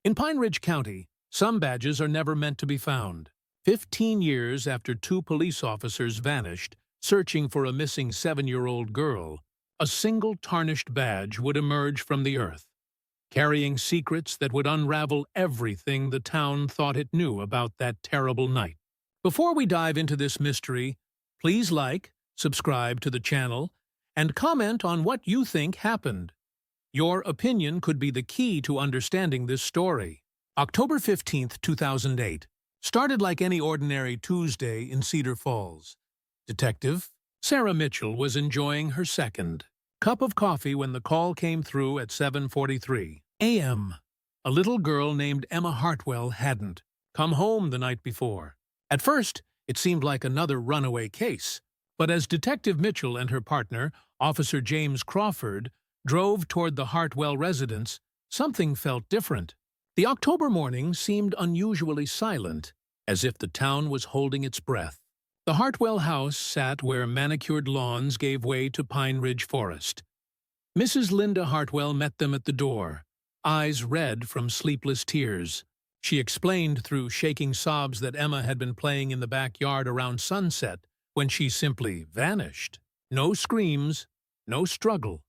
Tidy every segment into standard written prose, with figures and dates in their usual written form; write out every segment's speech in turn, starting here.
In Pine Ridge County, some badges are never meant to be found. 15 years after two police officers vanished, searching for a missing 7-year-old girl, a single tarnished badge would emerge from the earth, carrying secrets that would unravel everything the town thought it knew about that terrible night. Before we dive into this mystery, please like, subscribe to the channel, and comment on what you think happened. Your opinion could be the key to understanding this story. October 15th, 2008, started like any ordinary Tuesday in Cedar Falls. Detective Sarah Mitchell was enjoying her second cup of coffee when the call came through at 7:43 a.m. A little girl named Emma Hartwell hadn't come home the night before. At first, it seemed like another runaway case, but as Detective Mitchell and her partner, Officer James Crawford, drove toward the Hartwell residence, something felt different. The October morning seemed unusually silent, as if the town was holding its breath. The Hartwell house sat where manicured lawns gave way to Pine Ridge Forest. Mrs. Linda Hartwell met them at the door, eyes red from sleepless tears. She explained through shaking sobs that Emma had been playing in the backyard around sunset when she simply vanished. No screams, no struggle.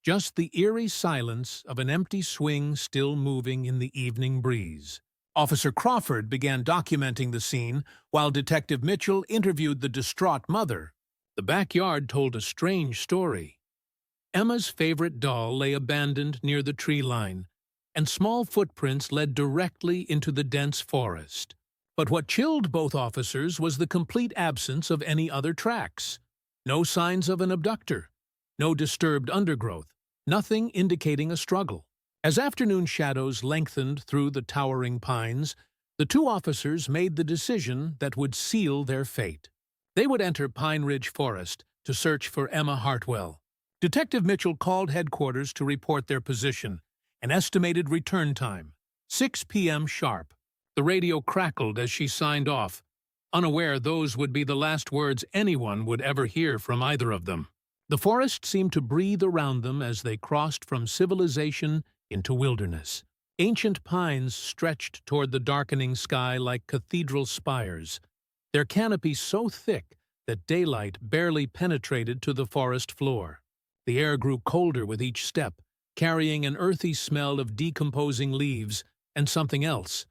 Just the eerie silence of an empty swing still moving in the evening breeze. Officer Crawford began documenting the scene while Detective Mitchell interviewed the distraught mother. The backyard told a strange story. Emma's favorite doll lay abandoned near the tree line, and small footprints led directly into the dense forest. But what chilled both officers was the complete absence of any other tracks. No signs of an abductor, no disturbed undergrowth, nothing indicating a struggle. As afternoon shadows lengthened through the towering pines, the two officers made the decision that would seal their fate. They would enter Pine Ridge Forest to search for Emma Hartwell. Detective Mitchell called headquarters to report their position, an estimated return time, 6 p.m. sharp. The radio crackled as she signed off, unaware those would be the last words anyone would ever hear from either of them. The forest seemed to breathe around them as they crossed from civilization into wilderness. Ancient pines stretched toward the darkening sky like cathedral spires, their canopies so thick that daylight barely penetrated to the forest floor. The air grew colder with each step, carrying an earthy smell of decomposing leaves and something else,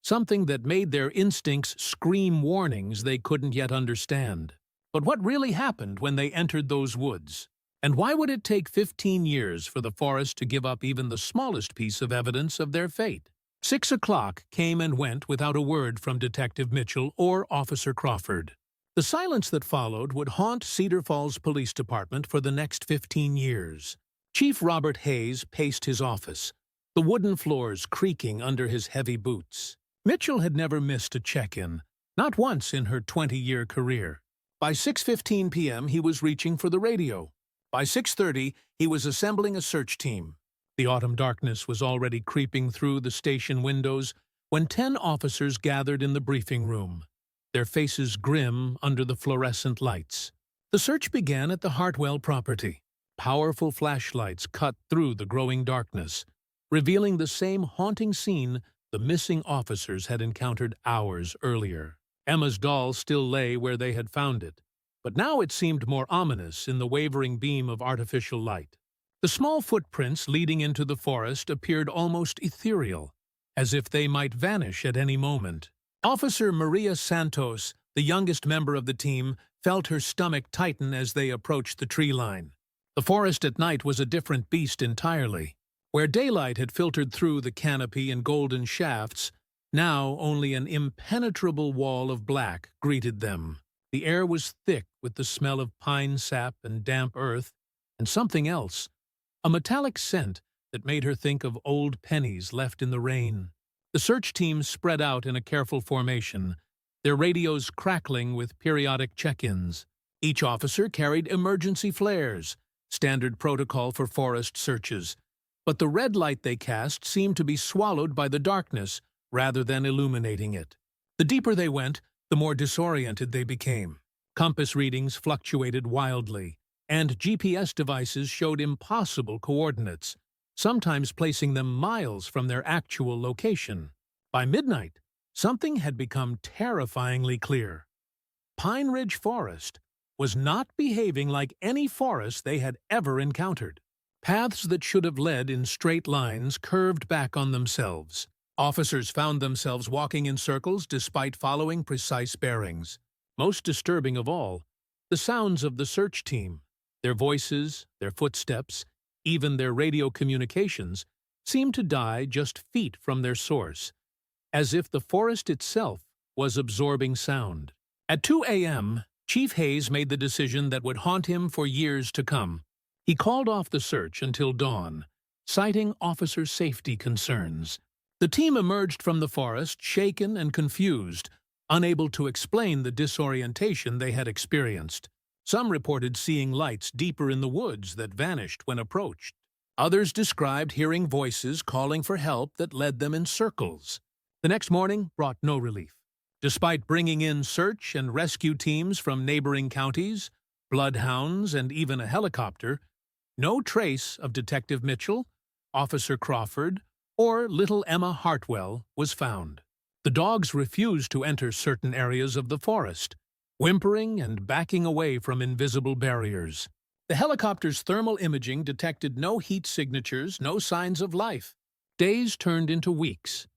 something that made their instincts scream warnings they couldn't yet understand. But what really happened when they entered those woods? And why would it take 15 years for the forest to give up even the smallest piece of evidence of their fate? 6 o'clock came and went without a word from Detective Mitchell or Officer Crawford. The silence that followed would haunt Cedar Falls Police Department for the next 15 years. Chief Robert Hayes paced his office, the wooden floors creaking under his heavy boots. Mitchell had never missed a check-in, not once in her 20-year career. By 6:15 p.m., he was reaching for the radio. By 6:30, he was assembling a search team. The autumn darkness was already creeping through the station windows when 10 officers gathered in the briefing room, their faces grim under the fluorescent lights. The search began at the Hartwell property. Powerful flashlights cut through the growing darkness, revealing the same haunting scene the missing officers had encountered hours earlier. Emma's doll still lay where they had found it, but now it seemed more ominous in the wavering beam of artificial light. The small footprints leading into the forest appeared almost ethereal, as if they might vanish at any moment. Officer Maria Santos, the youngest member of the team, felt her stomach tighten as they approached the tree line. The forest at night was a different beast entirely. Where daylight had filtered through the canopy and golden shafts, now only an impenetrable wall of black greeted them. The air was thick with the smell of pine sap and damp earth, and something else, a metallic scent that made her think of old pennies left in the rain. The search team spread out in a careful formation, their radios crackling with periodic check-ins. Each officer carried emergency flares, standard protocol for forest searches, but the red light they cast seemed to be swallowed by the darkness rather than illuminating it. The deeper they went, the more disoriented they became. Compass readings fluctuated wildly, and GPS devices showed impossible coordinates. sometimes placing them miles from their actual location. By midnight, something had become terrifyingly clear. Pine Ridge Forest was not behaving like any forest they had ever encountered. Paths that should have led in straight lines curved back on themselves. Officers found themselves walking in circles despite following precise bearings. Most disturbing of all, the sounds of the search team, their voices, their footsteps, even their radio communications, seemed to die just feet from their source, as if the forest itself was absorbing sound. At 2 a.m., Chief Hayes made the decision that would haunt him for years to come. He called off the search until dawn, citing officer safety concerns. The team emerged from the forest shaken and confused, unable to explain the disorientation they had experienced. Some reported seeing lights deeper in the woods that vanished when approached. Others described hearing voices calling for help that led them in circles. The next morning brought no relief. Despite bringing in search and rescue teams from neighboring counties, bloodhounds, and even a helicopter, no trace of Detective Mitchell, Officer Crawford, or little Emma Hartwell was found. The dogs refused to enter certain areas of the forest, whimpering and backing away from invisible barriers. The helicopter's thermal imaging detected no heat signatures, no signs of life. Days turned into weeks,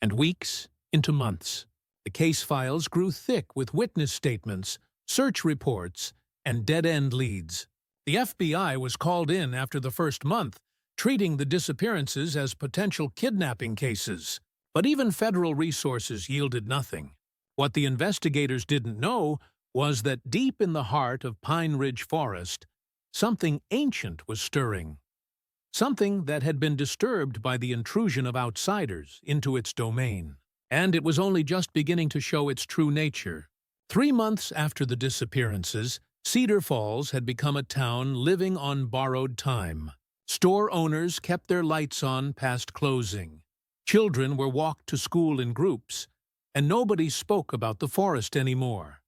and weeks into months. The case files grew thick with witness statements, search reports, and dead-end leads. The FBI was called in after the first month, treating the disappearances as potential kidnapping cases. But even federal resources yielded nothing. What the investigators didn't know was that deep in the heart of Pine Ridge Forest, something ancient was stirring. Something that had been disturbed by the intrusion of outsiders into its domain. And it was only just beginning to show its true nature. 3 months after the disappearances, Cedar Falls had become a town living on borrowed time. Store owners kept their lights on past closing. Children were walked to school in groups, and nobody spoke about the forest anymore.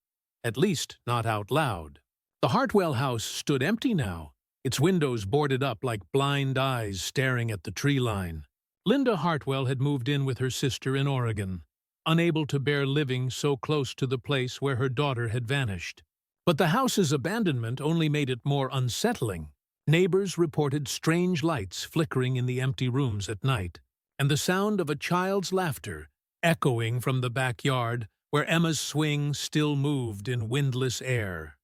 At least, not out loud. The Hartwell house stood empty now, its windows boarded up like blind eyes staring at the tree line. Linda Hartwell had moved in with her sister in Oregon, unable to bear living so close to the place where her daughter had vanished. But the house's abandonment only made it more unsettling. Neighbors reported strange lights flickering in the empty rooms at night, and the sound of a child's laughter echoing from the backyard where Emma's swing still moved in windless air.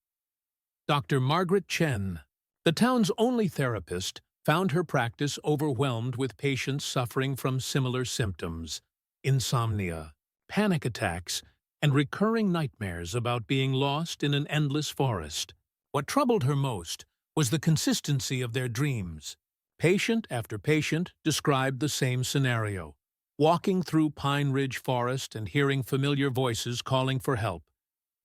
Dr. Margaret Chen, the town's only therapist, found her practice overwhelmed with patients suffering from similar symptoms: insomnia, panic attacks, and recurring nightmares about being lost in an endless forest. What troubled her most was the consistency of their dreams. Patient after patient described the same scenario, walking through Pine Ridge Forest and hearing familiar voices calling for help,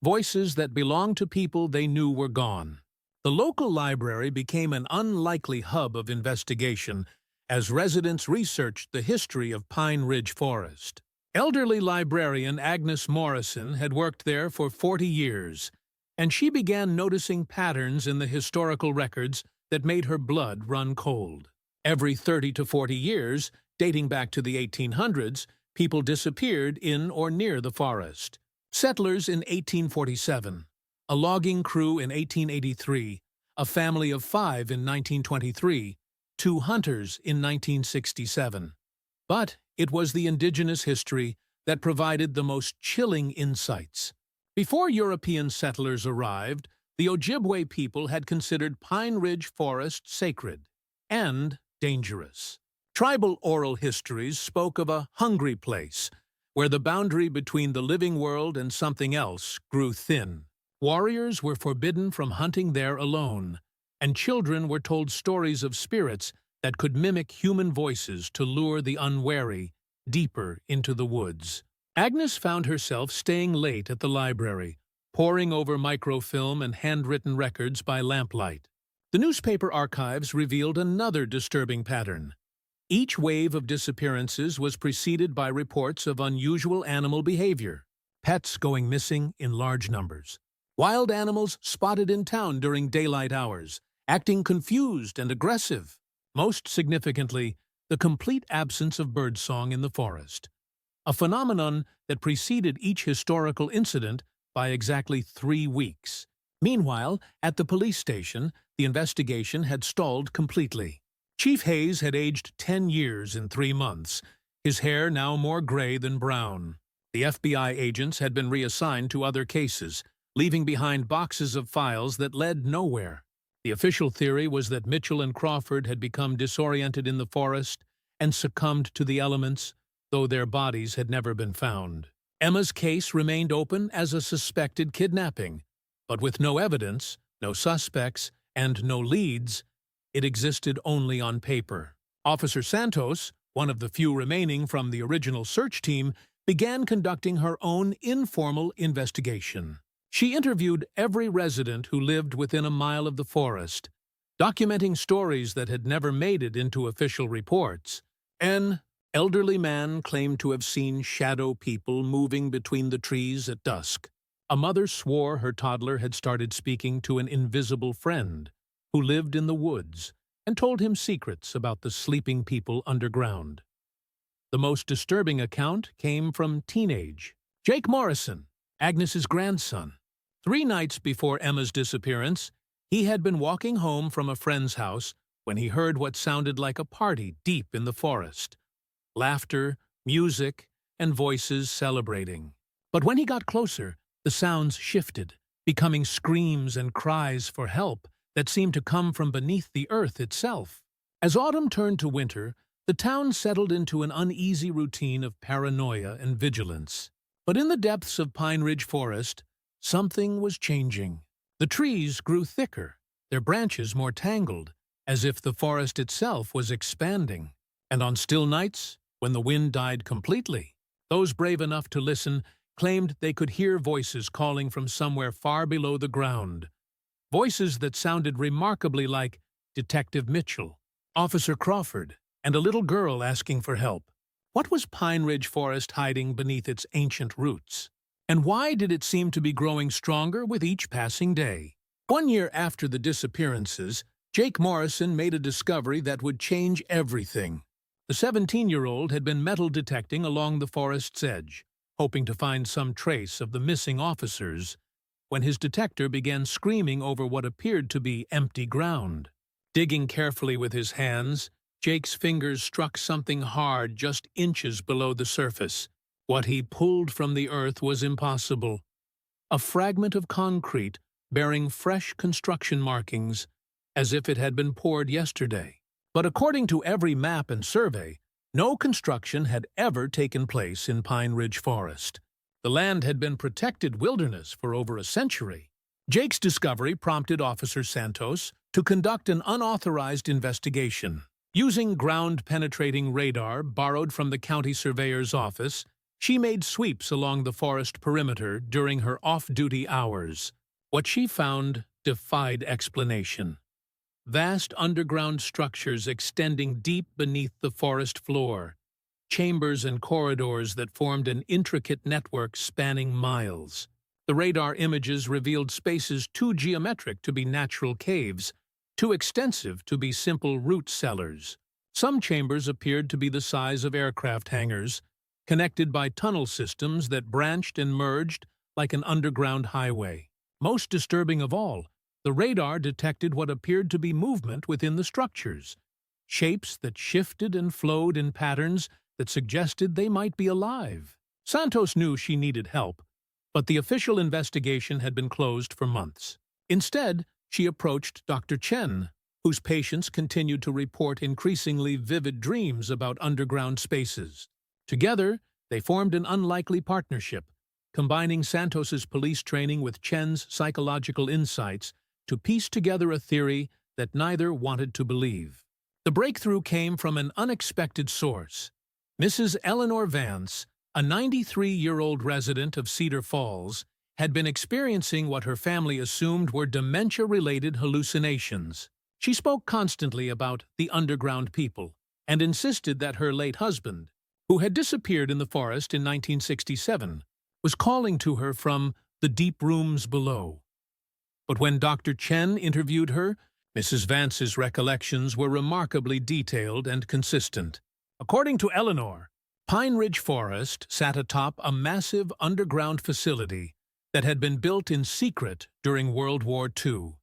voices that belonged to people they knew were gone. The local library became an unlikely hub of investigation as residents researched the history of Pine Ridge Forest. Elderly librarian Agnes Morrison had worked there for 40 years, and she began noticing patterns in the historical records that made her blood run cold. Every 30 to 40 years, dating back to the 1800s, people disappeared in or near the forest. Settlers in 1847, a logging crew in 1883, a family of 5 in 1923, 2 hunters in 1967. But it was the indigenous history that provided the most chilling insights. Before European settlers arrived, the Ojibwe people had considered Pine Ridge Forest sacred and dangerous. Tribal oral histories spoke of a hungry place, where the boundary between the living world and something else grew thin. Warriors were forbidden from hunting there alone, and children were told stories of spirits that could mimic human voices to lure the unwary deeper into the woods. Agnes found herself staying late at the library, poring over microfilm and handwritten records by lamplight. The newspaper archives revealed another disturbing pattern. Each wave of disappearances was preceded by reports of unusual animal behavior, pets going missing in large numbers, wild animals spotted in town during daylight hours, acting confused and aggressive. Most significantly, the complete absence of birdsong in the forest, a phenomenon that preceded each historical incident by exactly 3 weeks. Meanwhile, at the police station, the investigation had stalled completely. Chief Hayes had aged 10 years in 3 months, his hair now more gray than brown. The FBI agents had been reassigned to other cases, leaving behind boxes of files that led nowhere. The official theory was that Mitchell and Crawford had become disoriented in the forest and succumbed to the elements, though their bodies had never been found. Emma's case remained open as a suspected kidnapping, but with no evidence, no suspects, and no leads, it existed only on paper. Officer Santos, one of the few remaining from the original search team, began conducting her own informal investigation. She interviewed every resident who lived within a mile of the forest, documenting stories that had never made it into official reports. An elderly man claimed to have seen shadow people moving between the trees at dusk. A mother swore her toddler had started speaking to an invisible friend who lived in the woods and told him secrets about the sleeping people underground. The most disturbing account came from teenage Jake Morrison, Agnes's grandson. 3 nights before Emma's disappearance, he had been walking home from a friend's house when he heard what sounded like a party deep in the forest. Laughter, music, and voices celebrating. But when he got closer, the sounds shifted, becoming screams and cries for help that seemed to come from beneath the earth itself. As autumn turned to winter, the town settled into an uneasy routine of paranoia and vigilance. But in the depths of Pine Ridge Forest, something was changing. The trees grew thicker, their branches more tangled, as if the forest itself was expanding. And on still nights, when the wind died completely, those brave enough to listen claimed they could hear voices calling from somewhere far below the ground. Voices that sounded remarkably like Detective Mitchell, Officer Crawford, and a little girl asking for help. What was Pine Ridge Forest hiding beneath its ancient roots? And why did it seem to be growing stronger with each passing day? 1 year after the disappearances, Jake Morrison made a discovery that would change everything. The 17-year-old had been metal detecting along the forest's edge, hoping to find some trace of the missing officers, when his detector began screaming over what appeared to be empty ground. Digging carefully with his hands, Jake's fingers struck something hard just inches below the surface. What he pulled from the earth was impossible. A fragment of concrete bearing fresh construction markings, as if it had been poured yesterday. But according to every map and survey, no construction had ever taken place in Pine Ridge Forest. The land had been protected wilderness for over a century. Jake's discovery prompted Officer Santos to conduct an unauthorized investigation. Using ground-penetrating radar borrowed from the county surveyor's office, she made sweeps along the forest perimeter during her off-duty hours. What she found defied explanation. Vast underground structures extending deep beneath the forest floor, chambers and corridors that formed an intricate network spanning miles. The radar images revealed spaces too geometric to be natural caves, too extensive to be simple root cellars. Some chambers appeared to be the size of aircraft hangars, connected by tunnel systems that branched and merged like an underground highway. Most disturbing of all, the radar detected what appeared to be movement within the structures, shapes that shifted and flowed in patterns that suggested they might be alive. Santos knew she needed help, but the official investigation had been closed for months. Instead, she approached Dr. Chen, whose patients continued to report increasingly vivid dreams about underground spaces. Together, they formed an unlikely partnership, combining Santos's police training with Chen's psychological insights to piece together a theory that neither wanted to believe. The breakthrough came from an unexpected source. Mrs. Eleanor Vance, a 93-year-old resident of Cedar Falls, had been experiencing what her family assumed were dementia-related hallucinations. She spoke constantly about the underground people and insisted that her late husband, who had disappeared in the forest in 1967, was calling to her from the deep rooms below. But when Dr. Chen interviewed her, Mrs. Vance's recollections were remarkably detailed and consistent. According to Eleanor, Pine Ridge Forest sat atop a massive underground facility that had been built in secret during World War II.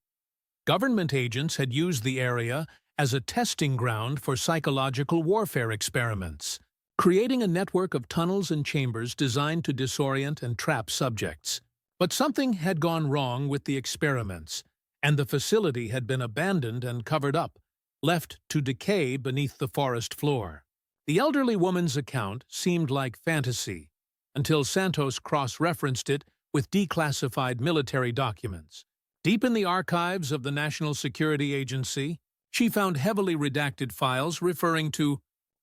Government agents had used the area as a testing ground for psychological warfare experiments, creating a network of tunnels and chambers designed to disorient and trap subjects. But something had gone wrong with the experiments, and the facility had been abandoned and covered up, left to decay beneath the forest floor. The elderly woman's account seemed like fantasy, until Santos cross-referenced it with declassified military documents. Deep in the archives of the National Security Agency, she found heavily redacted files referring to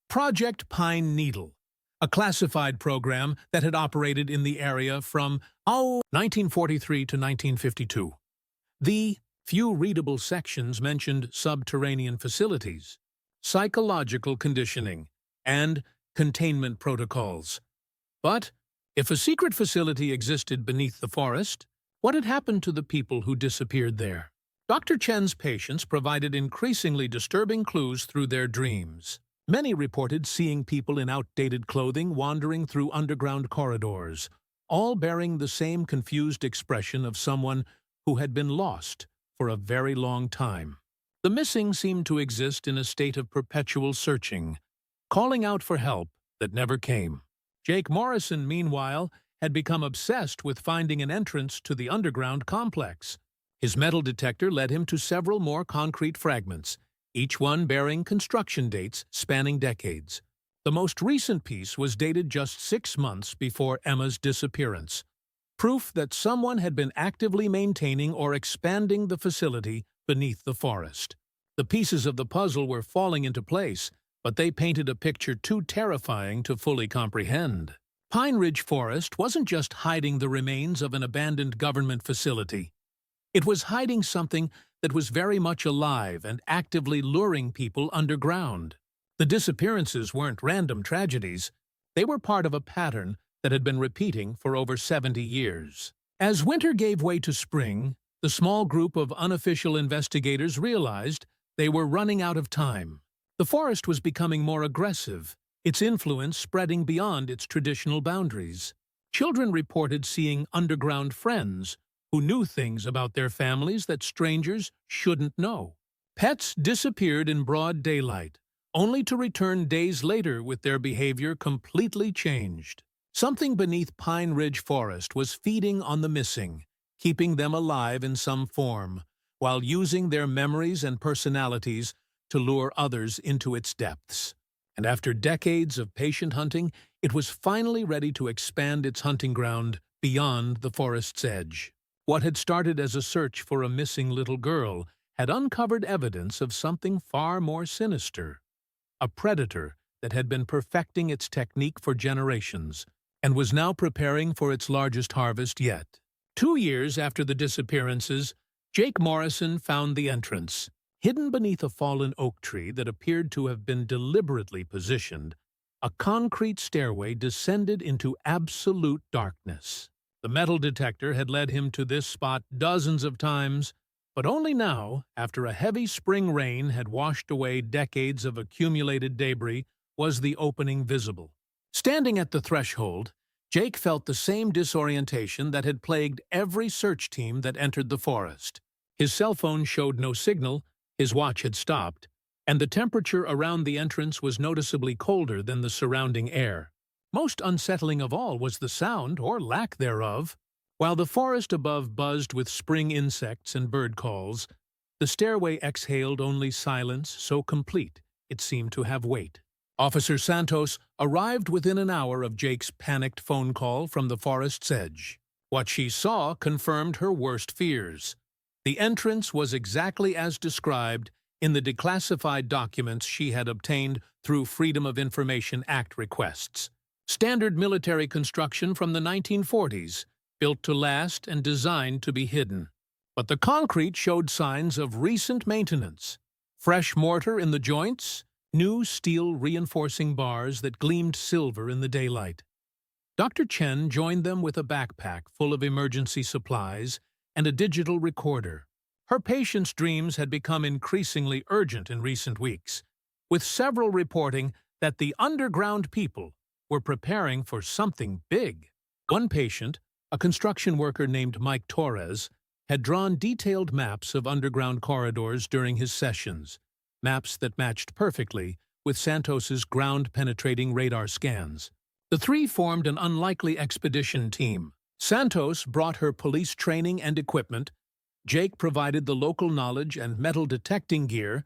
Project Pine Needle, a classified program that had operated in the area from 1943 to 1952. The few readable sections mentioned subterranean facilities, psychological conditioning, and containment protocols. But if a secret facility existed beneath the forest, what had happened to the people who disappeared there? Dr. Chen's patients provided increasingly disturbing clues through their dreams. Many reported seeing people in outdated clothing wandering through underground corridors, all bearing the same confused expression of someone who had been lost for a very long time. The missing seemed to exist in a state of perpetual searching, calling out for help that never came. Jake Morrison, meanwhile, had become obsessed with finding an entrance to the underground complex. His metal detector led him to several more concrete fragments, each one bearing construction dates spanning decades. The most recent piece was dated just 6 months before Emma's disappearance, proof that someone had been actively maintaining or expanding the facility beneath the forest. The pieces of the puzzle were falling into place, but they painted a picture too terrifying to fully comprehend. Pine Ridge Forest wasn't just hiding the remains of an abandoned government facility. It was hiding something that was very much alive and actively luring people underground. The disappearances weren't random tragedies. They were part of a pattern that had been repeating for over 70 years. As winter gave way to spring, the small group of unofficial investigators realized they were running out of time. The forest was becoming more aggressive, its influence spreading beyond its traditional boundaries. Children reported seeing underground friends who knew things about their families that strangers shouldn't know. Pets disappeared in broad daylight, only to return days later with their behavior completely changed. Something beneath Pine Ridge Forest was feeding on the missing, keeping them alive in some form, while using their memories and personalities to lure others into its depths. And after decades of patient hunting, it was finally ready to expand its hunting ground beyond the forest's edge. What had started as a search for a missing little girl had uncovered evidence of something far more sinister, a predator that had been perfecting its technique for generations and was now preparing for its largest harvest yet. 2 years after the disappearances, Jake Morrison found the entrance. Hidden beneath a fallen oak tree that appeared to have been deliberately positioned, a concrete stairway descended into absolute darkness. The metal detector had led him to this spot dozens of times, but only now, after a heavy spring rain had washed away decades of accumulated debris, was the opening visible. Standing at the threshold, Jake felt the same disorientation that had plagued every search team that entered the forest. His cell phone showed no signal, his watch had stopped, and the temperature around the entrance was noticeably colder than the surrounding air. Most unsettling of all was the sound, or lack thereof. While the forest above buzzed with spring insects and bird calls, the stairway exhaled only silence so complete it seemed to have weight. Officer Santos arrived within an hour of Jake's panicked phone call from the forest's edge. What she saw confirmed her worst fears. The entrance was exactly as described in the declassified documents she had obtained through Freedom of Information Act requests. Standard military construction from the 1940s, built to last and designed to be hidden. But the concrete showed signs of recent maintenance. Fresh mortar in the joints, new steel reinforcing bars that gleamed silver in the daylight. Dr. Chen joined them with a backpack full of emergency supplies and a digital recorder. Her patients' dreams had become increasingly urgent in recent weeks, with several reporting that the underground people were preparing for something big. One patient, a construction worker named Mike Torres, had drawn detailed maps of underground corridors during his sessions, maps that matched perfectly with Santos's ground-penetrating radar scans. The three formed an unlikely expedition team. Santos brought her police training and equipment, Jake provided the local knowledge and metal detecting gear,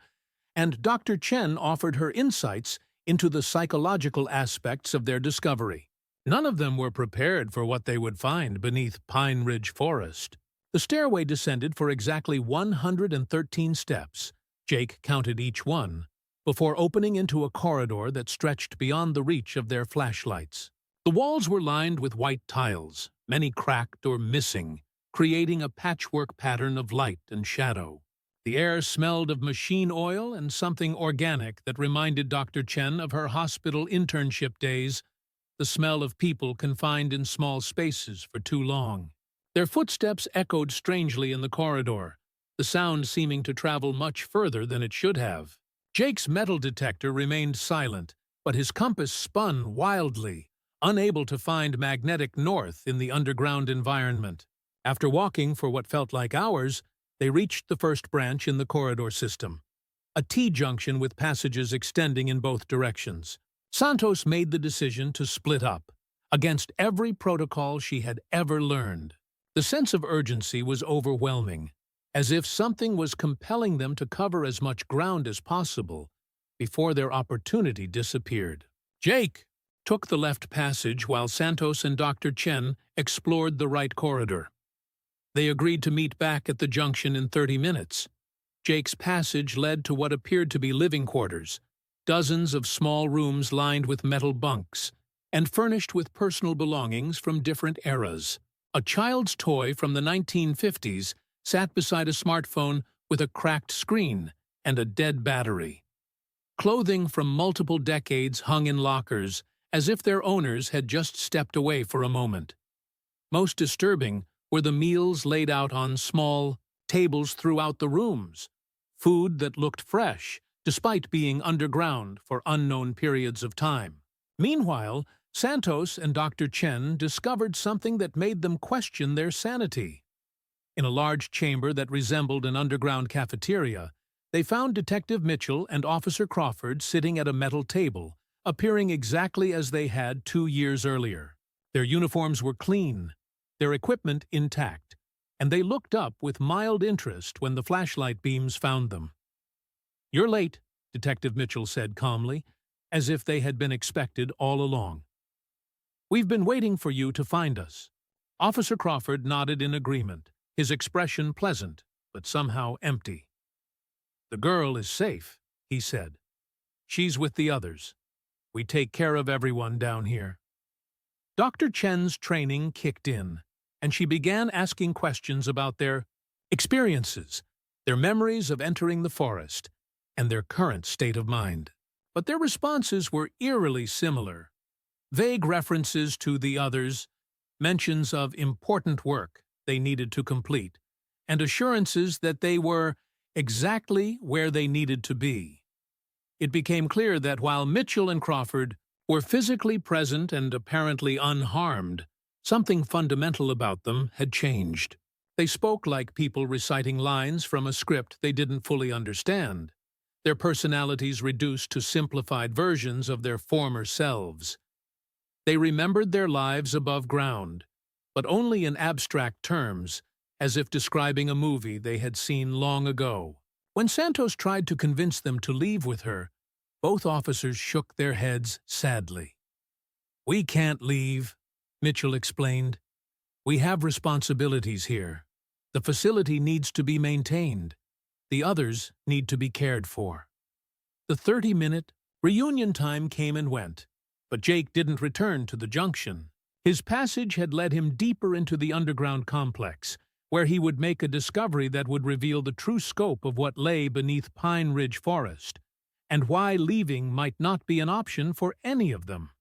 and Dr. Chen offered her insights into the psychological aspects of their discovery. None of them were prepared for what they would find beneath Pine Ridge Forest. The stairway descended for exactly 113 steps. Jake counted each one, before opening into a corridor that stretched beyond the reach of their flashlights. The walls were lined with white tiles, many cracked or missing, creating a patchwork pattern of light and shadow. The air smelled of machine oil and something organic that reminded Dr. Chen of her hospital internship days, the smell of people confined in small spaces for too long. Their footsteps echoed strangely in the corridor, the sound seeming to travel much further than it should have. Jake's metal detector remained silent, but his compass spun wildly, unable to find magnetic north in the underground environment. After walking for what felt like hours, they reached the first branch in the corridor system, a T-junction with passages extending in both directions. Santos made the decision to split up, against every protocol she had ever learned. The sense of urgency was overwhelming, as if something was compelling them to cover as much ground as possible before their opportunity disappeared. Jake took the left passage while Santos and Dr. Chen explored the right corridor. They agreed to meet back at the junction in 30 minutes. Jake's passage led to what appeared to be living quarters, dozens of small rooms lined with metal bunks, and furnished with personal belongings from different eras. A child's toy from the 1950s sat beside a smartphone with a cracked screen and a dead battery. Clothing from multiple decades hung in lockers, as if their owners had just stepped away for a moment. Most disturbing were the meals laid out on small tables throughout the rooms, food that looked fresh, despite being underground for unknown periods of time. Meanwhile, Santos and Dr. Chen discovered something that made them question their sanity. In a large chamber that resembled an underground cafeteria, they found Detective Mitchell and Officer Crawford sitting at a metal table, appearing exactly as they had 2 years earlier. Their uniforms were clean, their equipment intact, and they looked up with mild interest when the flashlight beams found them. "You're late," Detective Mitchell said calmly, as if they had been expected all along. "We've been waiting for you to find us." Officer Crawford nodded in agreement, his expression pleasant, but somehow empty. "The girl is safe," he said. "She's with the others. We take care of everyone down here." Dr. Chen's training kicked in, and she began asking questions about their experiences, their memories of entering the forest, and their current state of mind. But their responses were eerily similar. Vague references to the others, mentions of important work they needed to complete, and assurances that they were exactly where they needed to be. It became clear that while Mitchell and Crawford were physically present and apparently unharmed, something fundamental about them had changed. They spoke like people reciting lines from a script they didn't fully understand, their personalities reduced to simplified versions of their former selves. They remembered their lives above ground, but only in abstract terms, as if describing a movie they had seen long ago. When Santos tried to convince them to leave with her, both officers shook their heads sadly. "We can't leave," Mitchell explained. "We have responsibilities here. The facility needs to be maintained. The others need to be cared for." The 30-minute reunion time came and went, but Jake didn't return to the junction. His passage had led him deeper into the underground complex, where he would make a discovery that would reveal the true scope of what lay beneath Pine Ridge Forest, and why leaving might not be an option for any of them.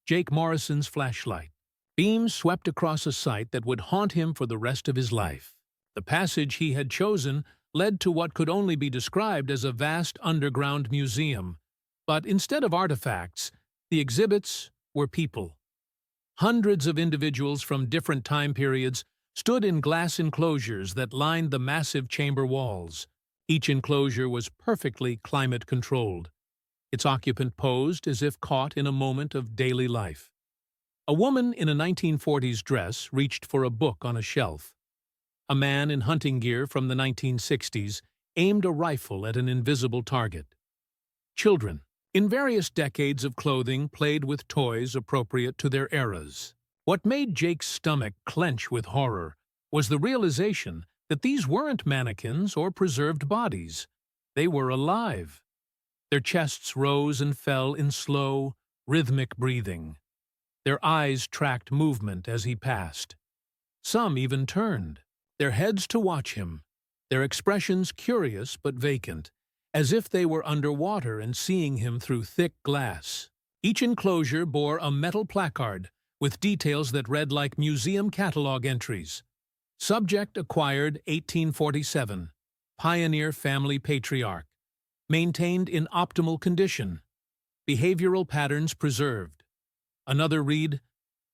Jake Morrison's flashlight. Beams swept across a sight that would haunt him for the rest of his life. The passage he had chosen led to what could only be described as a vast underground museum. But instead of artifacts, the exhibits were people. Hundreds of individuals from different time periods stood in glass enclosures that lined the massive chamber walls. Each enclosure was perfectly climate-controlled. Its occupant posed as if caught in a moment of daily life. A woman in a 1940s dress reached for a book on a shelf. A man in hunting gear from the 1960s aimed a rifle at an invisible target. Children, in various decades of clothing, played with toys appropriate to their eras. What made Jake's stomach clench with horror was the realization that these weren't mannequins or preserved bodies. They were alive. Their chests rose and fell in slow, rhythmic breathing. Their eyes tracked movement as he passed. Some even turned, their heads to watch him, their expressions curious but vacant, as if they were underwater and seeing him through thick glass. Each enclosure bore a metal placard with details that read like museum catalog entries. Subject acquired 1847, pioneer family patriarch, maintained in optimal condition, behavioral patterns preserved. Another read,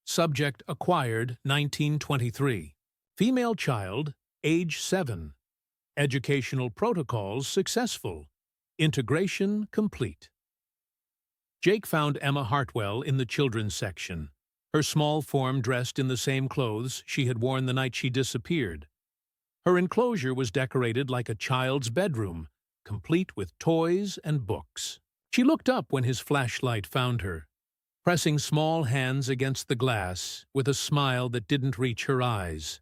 subject acquired 1923, female child, age 7, educational protocols successful, integration complete. Jake found Emma Hartwell in the children's section, her small form dressed in the same clothes she had worn the night she disappeared. Her enclosure was decorated like a child's bedroom, complete with toys and books. She looked up when his flashlight found her, pressing small hands against the glass with a smile that didn't reach her eyes.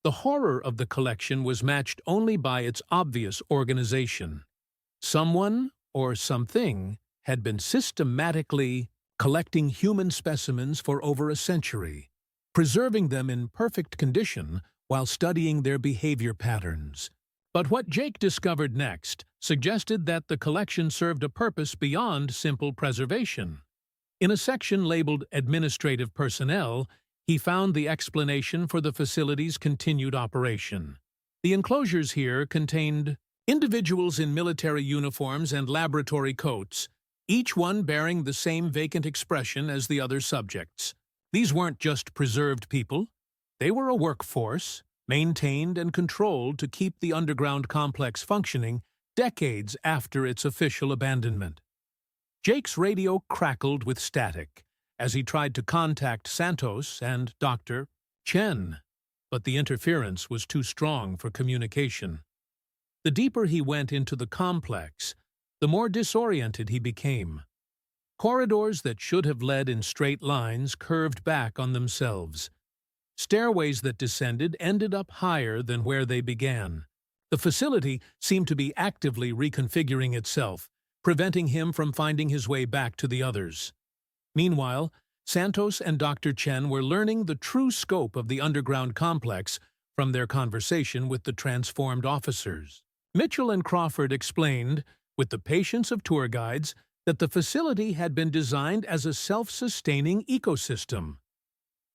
The horror of the collection was matched only by its obvious organization. Someone, or something, had been systematically collecting human specimens for over a century, preserving them in perfect condition while studying their behavior patterns. But what Jake discovered next suggested that the collection served a purpose beyond simple preservation. In a section labeled Administrative Personnel, he found the explanation for the facility's continued operation. The enclosures here contained individuals in military uniforms and laboratory coats, each one bearing the same vacant expression as the other subjects. These weren't just preserved people. They were a workforce, maintained and controlled to keep the underground complex functioning decades after its official abandonment. Jake's radio crackled with static as he tried to contact Santos and Dr. Chen, but the interference was too strong for communication. The deeper he went into the complex, the more disoriented he became. Corridors that should have led in straight lines curved back on themselves. Stairways that descended ended up higher than where they began. The facility seemed to be actively reconfiguring itself, preventing him from finding his way back to the others. Meanwhile, Santos and Dr. Chen were learning the true scope of the underground complex from their conversation with the transformed officers. Mitchell and Crawford explained, with the patience of tour guides, that the facility had been designed as a self-sustaining ecosystem.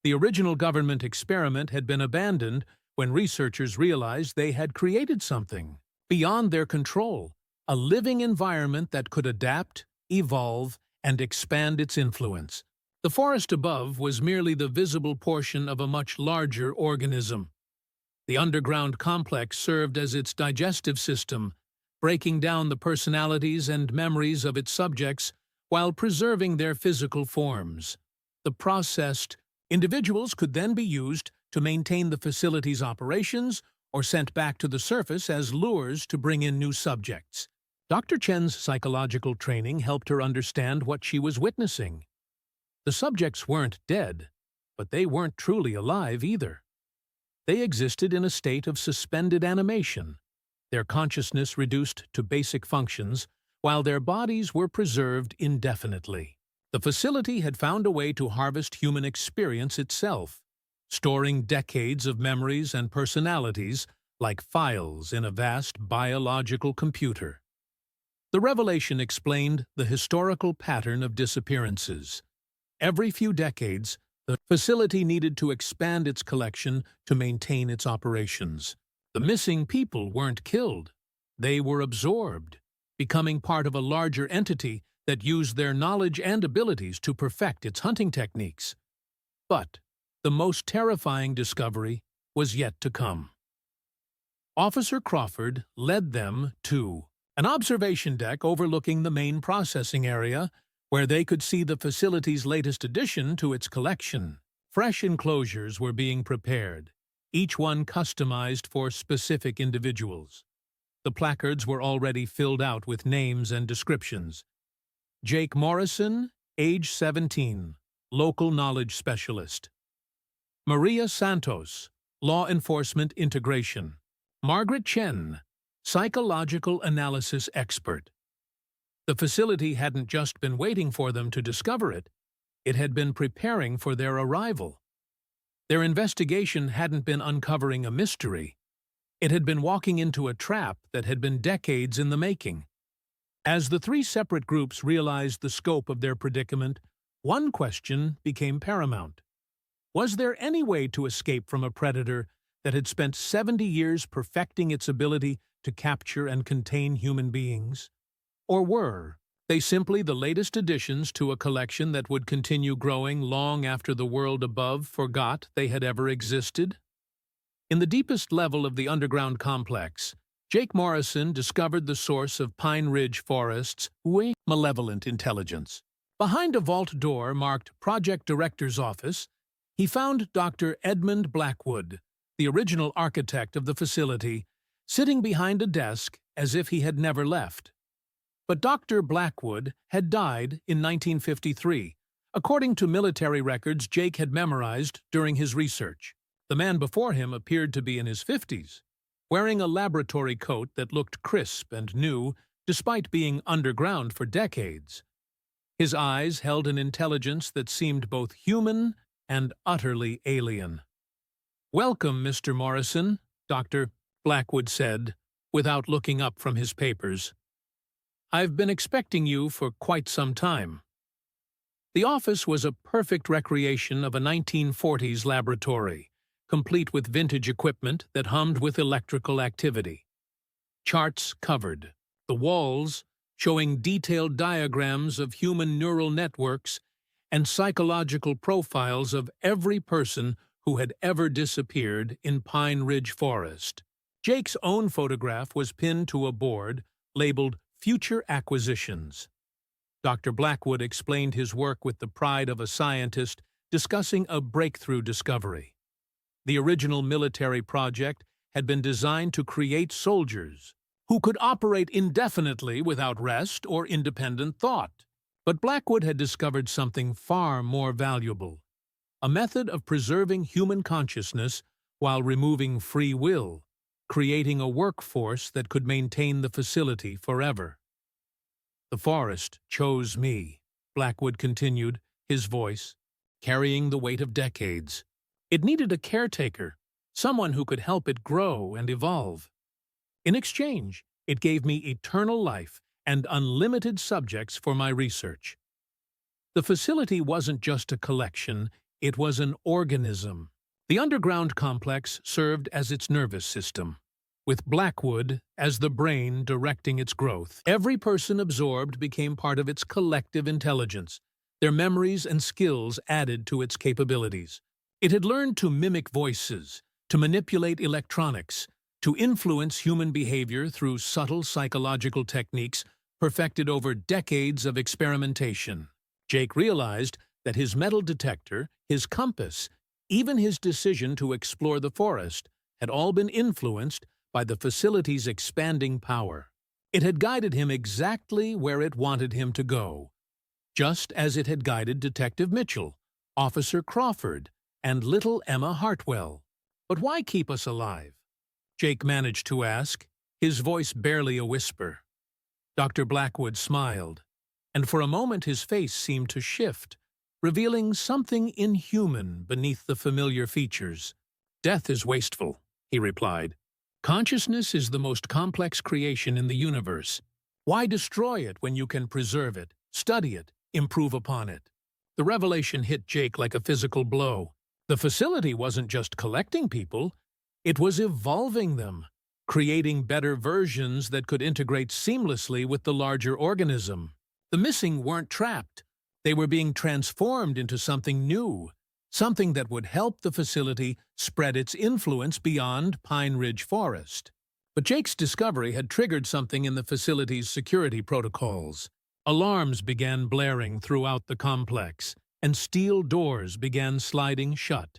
The original government experiment had been abandoned when researchers realized they had created something beyond their control, a living environment that could adapt, evolve, and expand its influence. The forest above was merely the visible portion of a much larger organism. The underground complex served as its digestive system, breaking down the personalities and memories of its subjects while preserving their physical forms. The processed individuals could then be used to maintain the facility's operations or sent back to the surface as lures to bring in new subjects. Dr. Chen's psychological training helped her understand what she was witnessing. The subjects weren't dead, but they weren't truly alive either. They existed in a state of suspended animation, their consciousness reduced to basic functions, while their bodies were preserved indefinitely. The facility had found a way to harvest human experience itself, storing decades of memories and personalities like files in a vast biological computer. The revelation explained the historical pattern of disappearances. Every few decades, the facility needed to expand its collection to maintain its operations. The missing people weren't killed. They were absorbed, becoming part of a larger entity that used their knowledge and abilities to perfect its hunting techniques. But the most terrifying discovery was yet to come. Officer Crawford led them to an observation deck overlooking the main processing area, where they could see the facility's latest addition to its collection. Fresh enclosures were being prepared, each one customized for specific individuals. The placards were already filled out with names and descriptions. Jake Morrison, age 17, local knowledge specialist. Maria Santos, law enforcement integration. Margaret Chen, psychological analysis expert. The facility hadn't just been waiting for them to discover it, it had been preparing for their arrival. Their investigation hadn't been uncovering a mystery. It had been walking into a trap that had been decades in the making. As the three separate groups realized the scope of their predicament, one question became paramount. Was there any way to escape from a predator that had spent 70 years perfecting its ability to capture and contain human beings? Or were they simply the latest additions to a collection that would continue growing long after the world above forgot they had ever existed? In the deepest level of the underground complex, Jake Morrison discovered the source of Pine Ridge Forest's malevolent intelligence. Behind a vault door marked Project Director's Office, he found Dr. Edmund Blackwood, the original architect of the facility, sitting behind a desk as if he had never left. But Dr. Blackwood had died in 1953, according to military records Jake had memorized during his research. The man before him appeared to be in his 50s, wearing a laboratory coat that looked crisp and new despite being underground for decades. His eyes held an intelligence that seemed both human and utterly alien. "Welcome, Mr. Morrison," Dr. Blackwood said, without looking up from his papers. "I've been expecting you for quite some time." The office was a perfect recreation of a 1940s laboratory, complete with vintage equipment that hummed with electrical activity. Charts covered the walls, showing detailed diagrams of human neural networks and psychological profiles of every person who had ever disappeared in Pine Ridge Forest. Jake's own photograph was pinned to a board labeled Future Acquisitions. Dr. Blackwood explained his work with the pride of a scientist discussing a breakthrough discovery. The original military project had been designed to create soldiers who could operate indefinitely without rest or independent thought. But Blackwood had discovered something far more valuable, a method of preserving human consciousness while removing free will, creating a workforce that could maintain the facility forever. "The forest chose me," Blackwood continued, his voice carrying the weight of decades. "It needed a caretaker, someone who could help it grow and evolve. In exchange, it gave me eternal life and unlimited subjects for my research." The facility wasn't just a collection, it was an organism. The underground complex served as its nervous system, with Blackwood as the brain directing its growth. Every person absorbed became part of its collective intelligence, their memories and skills added to its capabilities. It had learned to mimic voices, to manipulate electronics, to influence human behavior through subtle psychological techniques perfected over decades of experimentation. Jake realized that his metal detector, his compass, even his decision to explore the forest had all been influenced by the facility's expanding power. It had guided him exactly where it wanted him to go, just as it had guided Detective Mitchell, Officer Crawford, and little Emma Hartwell. "But why keep us alive?" Jake managed to ask, his voice barely a whisper. Dr. Blackwood smiled, and for a moment his face seemed to shift, revealing something inhuman beneath the familiar features. "Death is wasteful," he replied. "Consciousness is the most complex creation in the universe. Why destroy it when you can preserve it, study it, improve upon it?" The revelation hit Jake like a physical blow. The facility wasn't just collecting people, it was evolving them, creating better versions that could integrate seamlessly with the larger organism. The missing weren't trapped. They were being transformed into something new, something that would help the facility spread its influence beyond Pine Ridge Forest. But Jake's discovery had triggered something in the facility's security protocols. Alarms began blaring throughout the complex, and steel doors began sliding shut,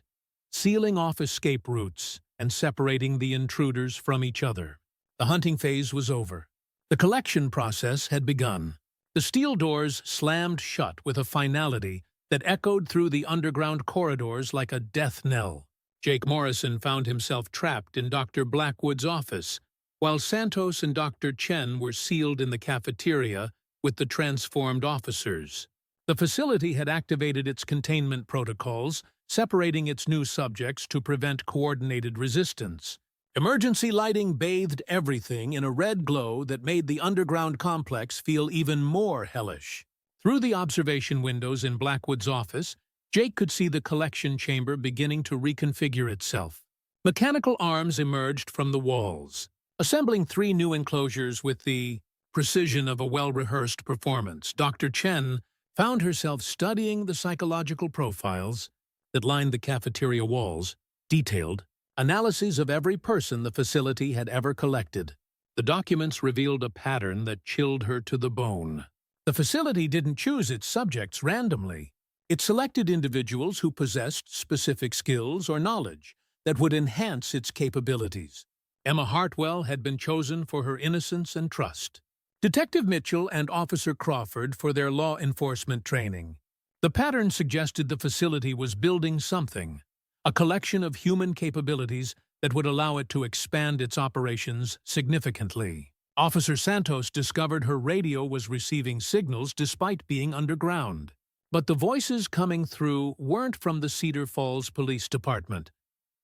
sealing off escape routes and separating the intruders from each other. The hunting phase was over. The collection process had begun. The steel doors slammed shut with a finality that echoed through the underground corridors like a death knell. Jake Morrison found himself trapped in Dr. Blackwood's office, while Santos and Dr. Chen were sealed in the cafeteria with the transformed officers. The facility had activated its containment protocols, separating its new subjects to prevent coordinated resistance. Emergency lighting bathed everything in a red glow that made the underground complex feel even more hellish. Through the observation windows in Blackwood's office, Jake could see the collection chamber beginning to reconfigure itself. Mechanical arms emerged from the walls, assembling 3 new enclosures with the precision of a well-rehearsed performance. Dr. Chen found herself studying the psychological profiles that lined the cafeteria walls, detailed analyses of every person the facility had ever collected. The documents revealed a pattern that chilled her to the bone. The facility didn't choose its subjects randomly. It selected individuals who possessed specific skills or knowledge that would enhance its capabilities. Emma Hartwell had been chosen for her innocence and trust. Detective Mitchell and Officer Crawford for their law enforcement training. The pattern suggested the facility was building something, a collection of human capabilities that would allow it to expand its operations significantly. Officer Santos discovered her radio was receiving signals despite being underground. But the voices coming through weren't from the Cedar Falls Police Department.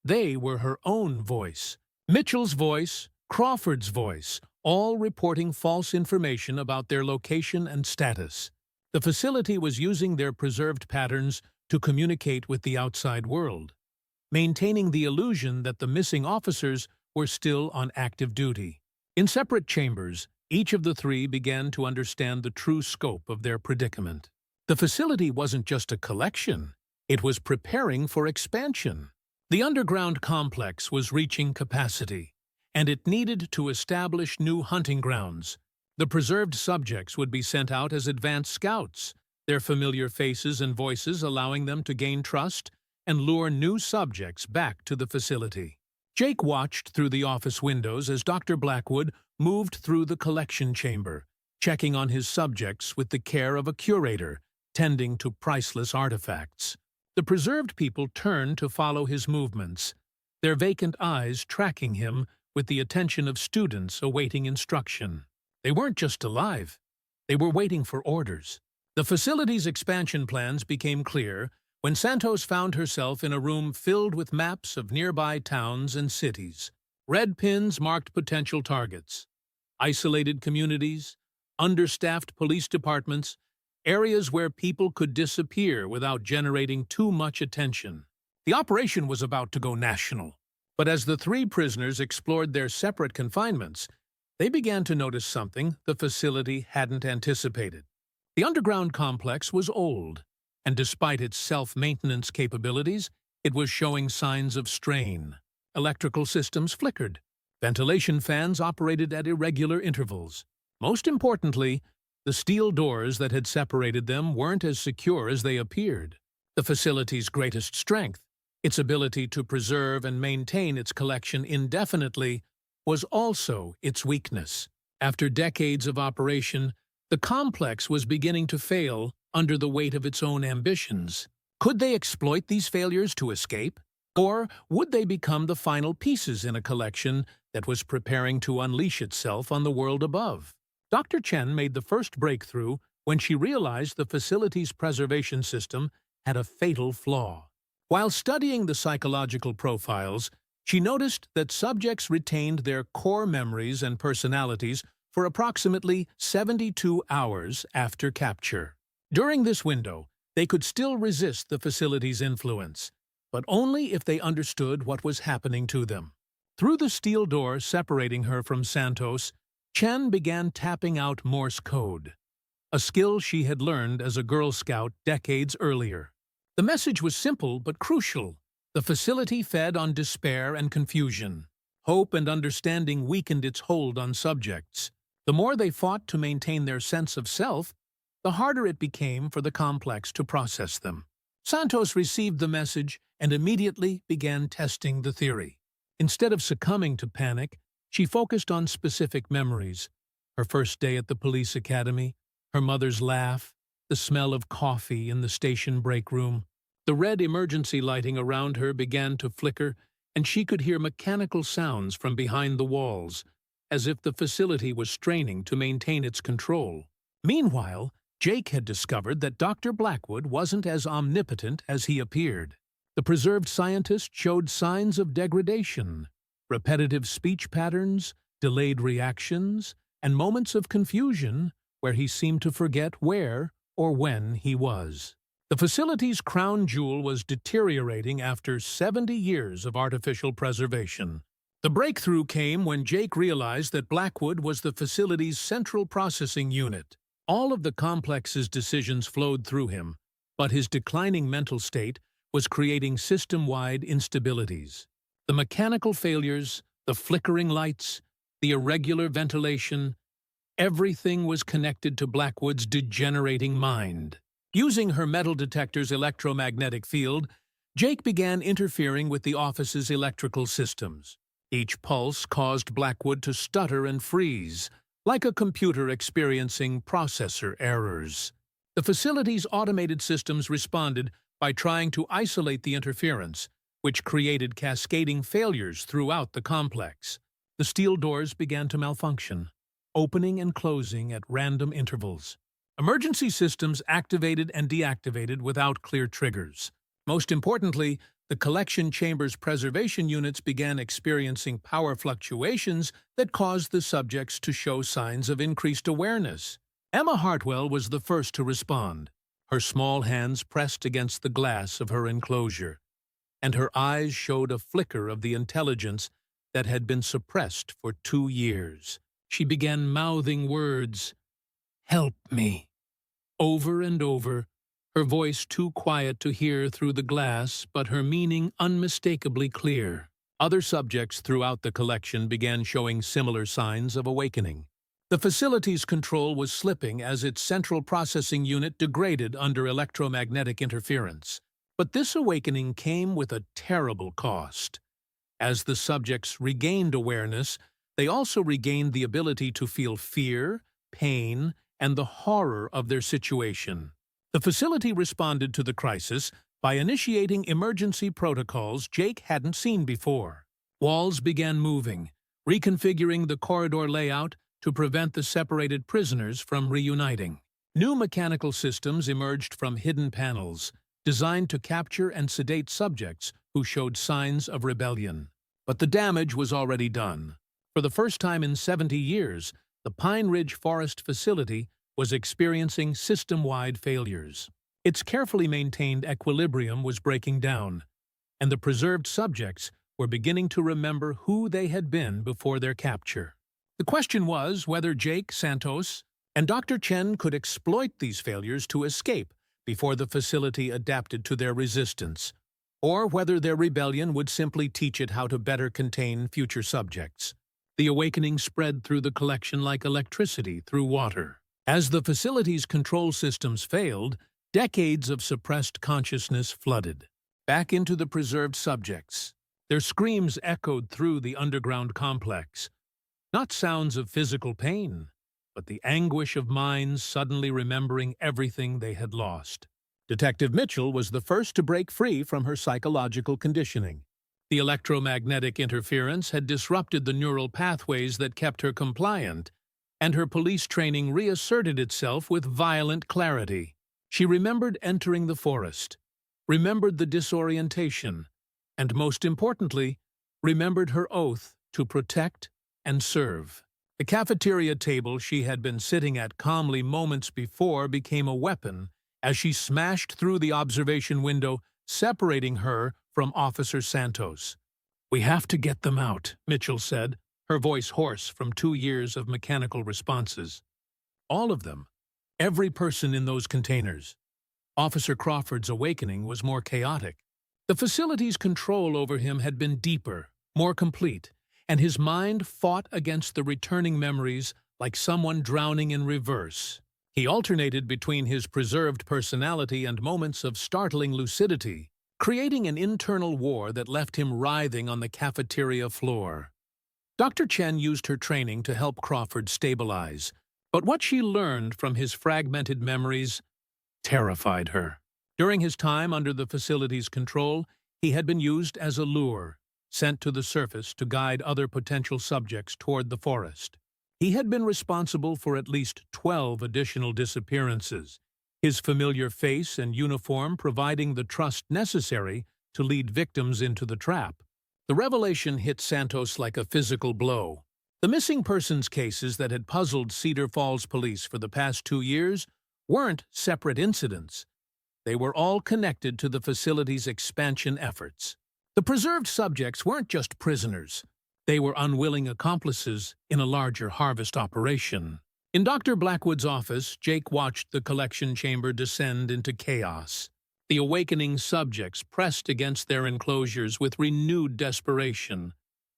They were her own voice. Mitchell's voice, Crawford's voice, all reporting false information about their location and status. The facility was using their preserved patterns to communicate with the outside world, maintaining the illusion that the missing officers were still on active duty. In separate chambers, each of the 3 began to understand the true scope of their predicament. The facility wasn't just a collection, it was preparing for expansion. The underground complex was reaching capacity, and it needed to establish new hunting grounds. The preserved subjects would be sent out as advanced scouts, their familiar faces and voices allowing them to gain trust and lure new subjects back to the facility. Jake watched through the office windows as Dr. Blackwood moved through the collection chamber, checking on his subjects with the care of a curator, tending to priceless artifacts. The preserved people turned to follow his movements, their vacant eyes tracking him with the attention of students awaiting instruction. They weren't just alive, they were waiting for orders. The facility's expansion plans became clear when Santos found herself in a room filled with maps of nearby towns and cities. Red pins marked potential targets, isolated communities, understaffed police departments, areas where people could disappear without generating too much attention. The operation was about to go national, but as the 3 prisoners explored their separate confinements, they began to notice something the facility hadn't anticipated. The underground complex was old, and despite its self-maintenance capabilities, it was showing signs of strain. Electrical systems flickered. Ventilation fans operated at irregular intervals. Most importantly, the steel doors that had separated them weren't as secure as they appeared. The facility's greatest strength, its ability to preserve and maintain its collection indefinitely, was also its weakness. After decades of operation, the complex was beginning to fail under the weight of its own ambitions. Could they exploit these failures to escape? Or would they become the final pieces in a collection that was preparing to unleash itself on the world above? Dr. Chen made the first breakthrough when she realized the facility's preservation system had a fatal flaw. While studying the psychological profiles, she noticed that subjects retained their core memories and personalities for approximately 72 hours after capture. During this window, they could still resist the facility's influence, but only if they understood what was happening to them. Through the steel door separating her from Santos, Chen began tapping out Morse code, a skill she had learned as a Girl Scout decades earlier. The message was simple but crucial. The facility fed on despair and confusion. Hope and understanding weakened its hold on subjects. The more they fought to maintain their sense of self, the harder it became for the complex to process them. Santos received the message and immediately began testing the theory. Instead of succumbing to panic, she focused on specific memories: her first day at the police academy, her mother's laugh, the smell of coffee in the station break room. The red emergency lighting around her began to flicker, and she could hear mechanical sounds from behind the walls, as if the facility was straining to maintain its control. Meanwhile, Jake had discovered that Dr. Blackwood wasn't as omnipotent as he appeared. The preserved scientist showed signs of degradation, repetitive speech patterns, delayed reactions, and moments of confusion where he seemed to forget where or when he was. The facility's crown jewel was deteriorating after 70 years of artificial preservation. The breakthrough came when Jake realized that Blackwood was the facility's central processing unit. All of the complex's decisions flowed through him, but his declining mental state was creating system-wide instabilities. The mechanical failures, the flickering lights, the irregular ventilation, everything was connected to Blackwood's degenerating mind. Using her metal detector's electromagnetic field, Jake began interfering with the office's electrical systems. Each pulse caused Blackwood to stutter and freeze, like a computer experiencing processor errors. The facility's automated systems responded by trying to isolate the interference, which created cascading failures throughout the complex. The steel doors began to malfunction, opening and closing at random intervals. Emergency systems activated and deactivated without clear triggers. Most importantly, the collection chamber's preservation units began experiencing power fluctuations that caused the subjects to show signs of increased awareness. Emma Hartwell was the first to respond, her small hands pressed against the glass of her enclosure, and her eyes showed a flicker of the intelligence that had been suppressed for 2 years. She began mouthing words, "Help me," over and over, her voice too quiet to hear through the glass, but her meaning unmistakably clear. Other subjects throughout the collection began showing similar signs of awakening. The facility's control was slipping as its central processing unit degraded under electromagnetic interference. But this awakening came with a terrible cost. As the subjects regained awareness, they also regained the ability to feel fear, pain, and the horror of their situation. The facility responded to the crisis by initiating emergency protocols Jake hadn't seen before. Walls began moving, reconfiguring the corridor layout to prevent the separated prisoners from reuniting. New mechanical systems emerged from hidden panels, designed to capture and sedate subjects who showed signs of rebellion. But the damage was already done. For the first time in 70 years, the Pine Ridge Forest facility was experiencing system-wide failures. Its carefully maintained equilibrium was breaking down, and the preserved subjects were beginning to remember who they had been before their capture. The question was whether Jake, Santos, and Dr. Chen could exploit these failures to escape before the facility adapted to their resistance, or whether their rebellion would simply teach it how to better contain future subjects. The awakening spread through the collection like electricity through water. As the facility's control systems failed, decades of suppressed consciousness flooded back into the preserved subjects. Their screams echoed through the underground complex. Not sounds of physical pain, but the anguish of minds suddenly remembering everything they had lost. Detective Mitchell was the first to break free from her psychological conditioning. The electromagnetic interference had disrupted the neural pathways that kept her compliant, and her police training reasserted itself with violent clarity. She remembered entering the forest, remembered the disorientation, and most importantly, remembered her oath to protect and serve. The cafeteria table she had been sitting at calmly moments before became a weapon as she smashed through the observation window, separating her from Officer Santos. "We have to get them out," Mitchell said, her voice hoarse from 2 years of mechanical responses. All of them. Every person in those containers. Officer Crawford's awakening was more chaotic. The facility's control over him had been deeper, more complete, and his mind fought against the returning memories like someone drowning in reverse. He alternated between his preserved personality and moments of startling lucidity, creating an internal war that left him writhing on the cafeteria floor. Dr. Chen used her training to help Crawford stabilize, but what she learned from his fragmented memories terrified her. During his time under the facility's control, he had been used as a lure, sent to the surface to guide other potential subjects toward the forest. He had been responsible for at least 12 additional disappearances, his familiar face and uniform providing the trust necessary to lead victims into the trap. The revelation hit Santos like a physical blow. The missing persons cases that had puzzled Cedar Falls police for the past 2 years weren't separate incidents. They were all connected to the facility's expansion efforts. The preserved subjects weren't just prisoners. They were unwilling accomplices in a larger harvest operation. In Dr. Blackwood's office, Jake watched the collection chamber descend into chaos. The awakening subjects pressed against their enclosures with renewed desperation,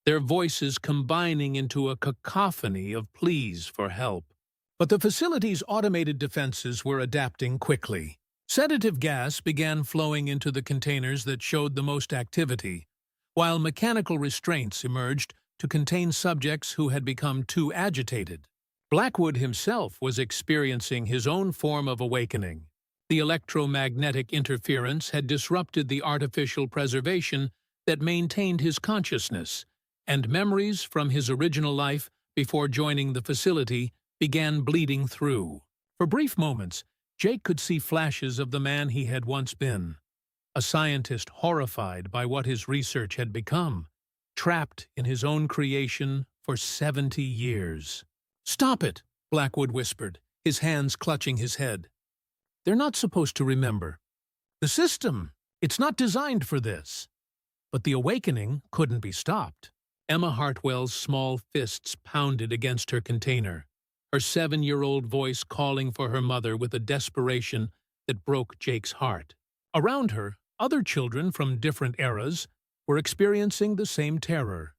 their voices combining into a cacophony of pleas for help. But the facility's automated defenses were adapting quickly. Sedative gas began flowing into the containers that showed the most activity, while mechanical restraints emerged to contain subjects who had become too agitated. Blackwood himself was experiencing his own form of awakening. The electromagnetic interference had disrupted the artificial preservation that maintained his consciousness, and memories from his original life before joining the facility began bleeding through. For brief moments, Jake could see flashes of the man he had once been, a scientist horrified by what his research had become, trapped in his own creation for 70 years. "Stop it," Blackwood whispered, his hands clutching his head. "They're not supposed to remember. The system, it's not designed for this." But the awakening couldn't be stopped. Emma Hartwell's small fists pounded against her container, her 7-year-old voice calling for her mother with a desperation that broke Jake's heart. Around her, other children from different eras were experiencing the same terror,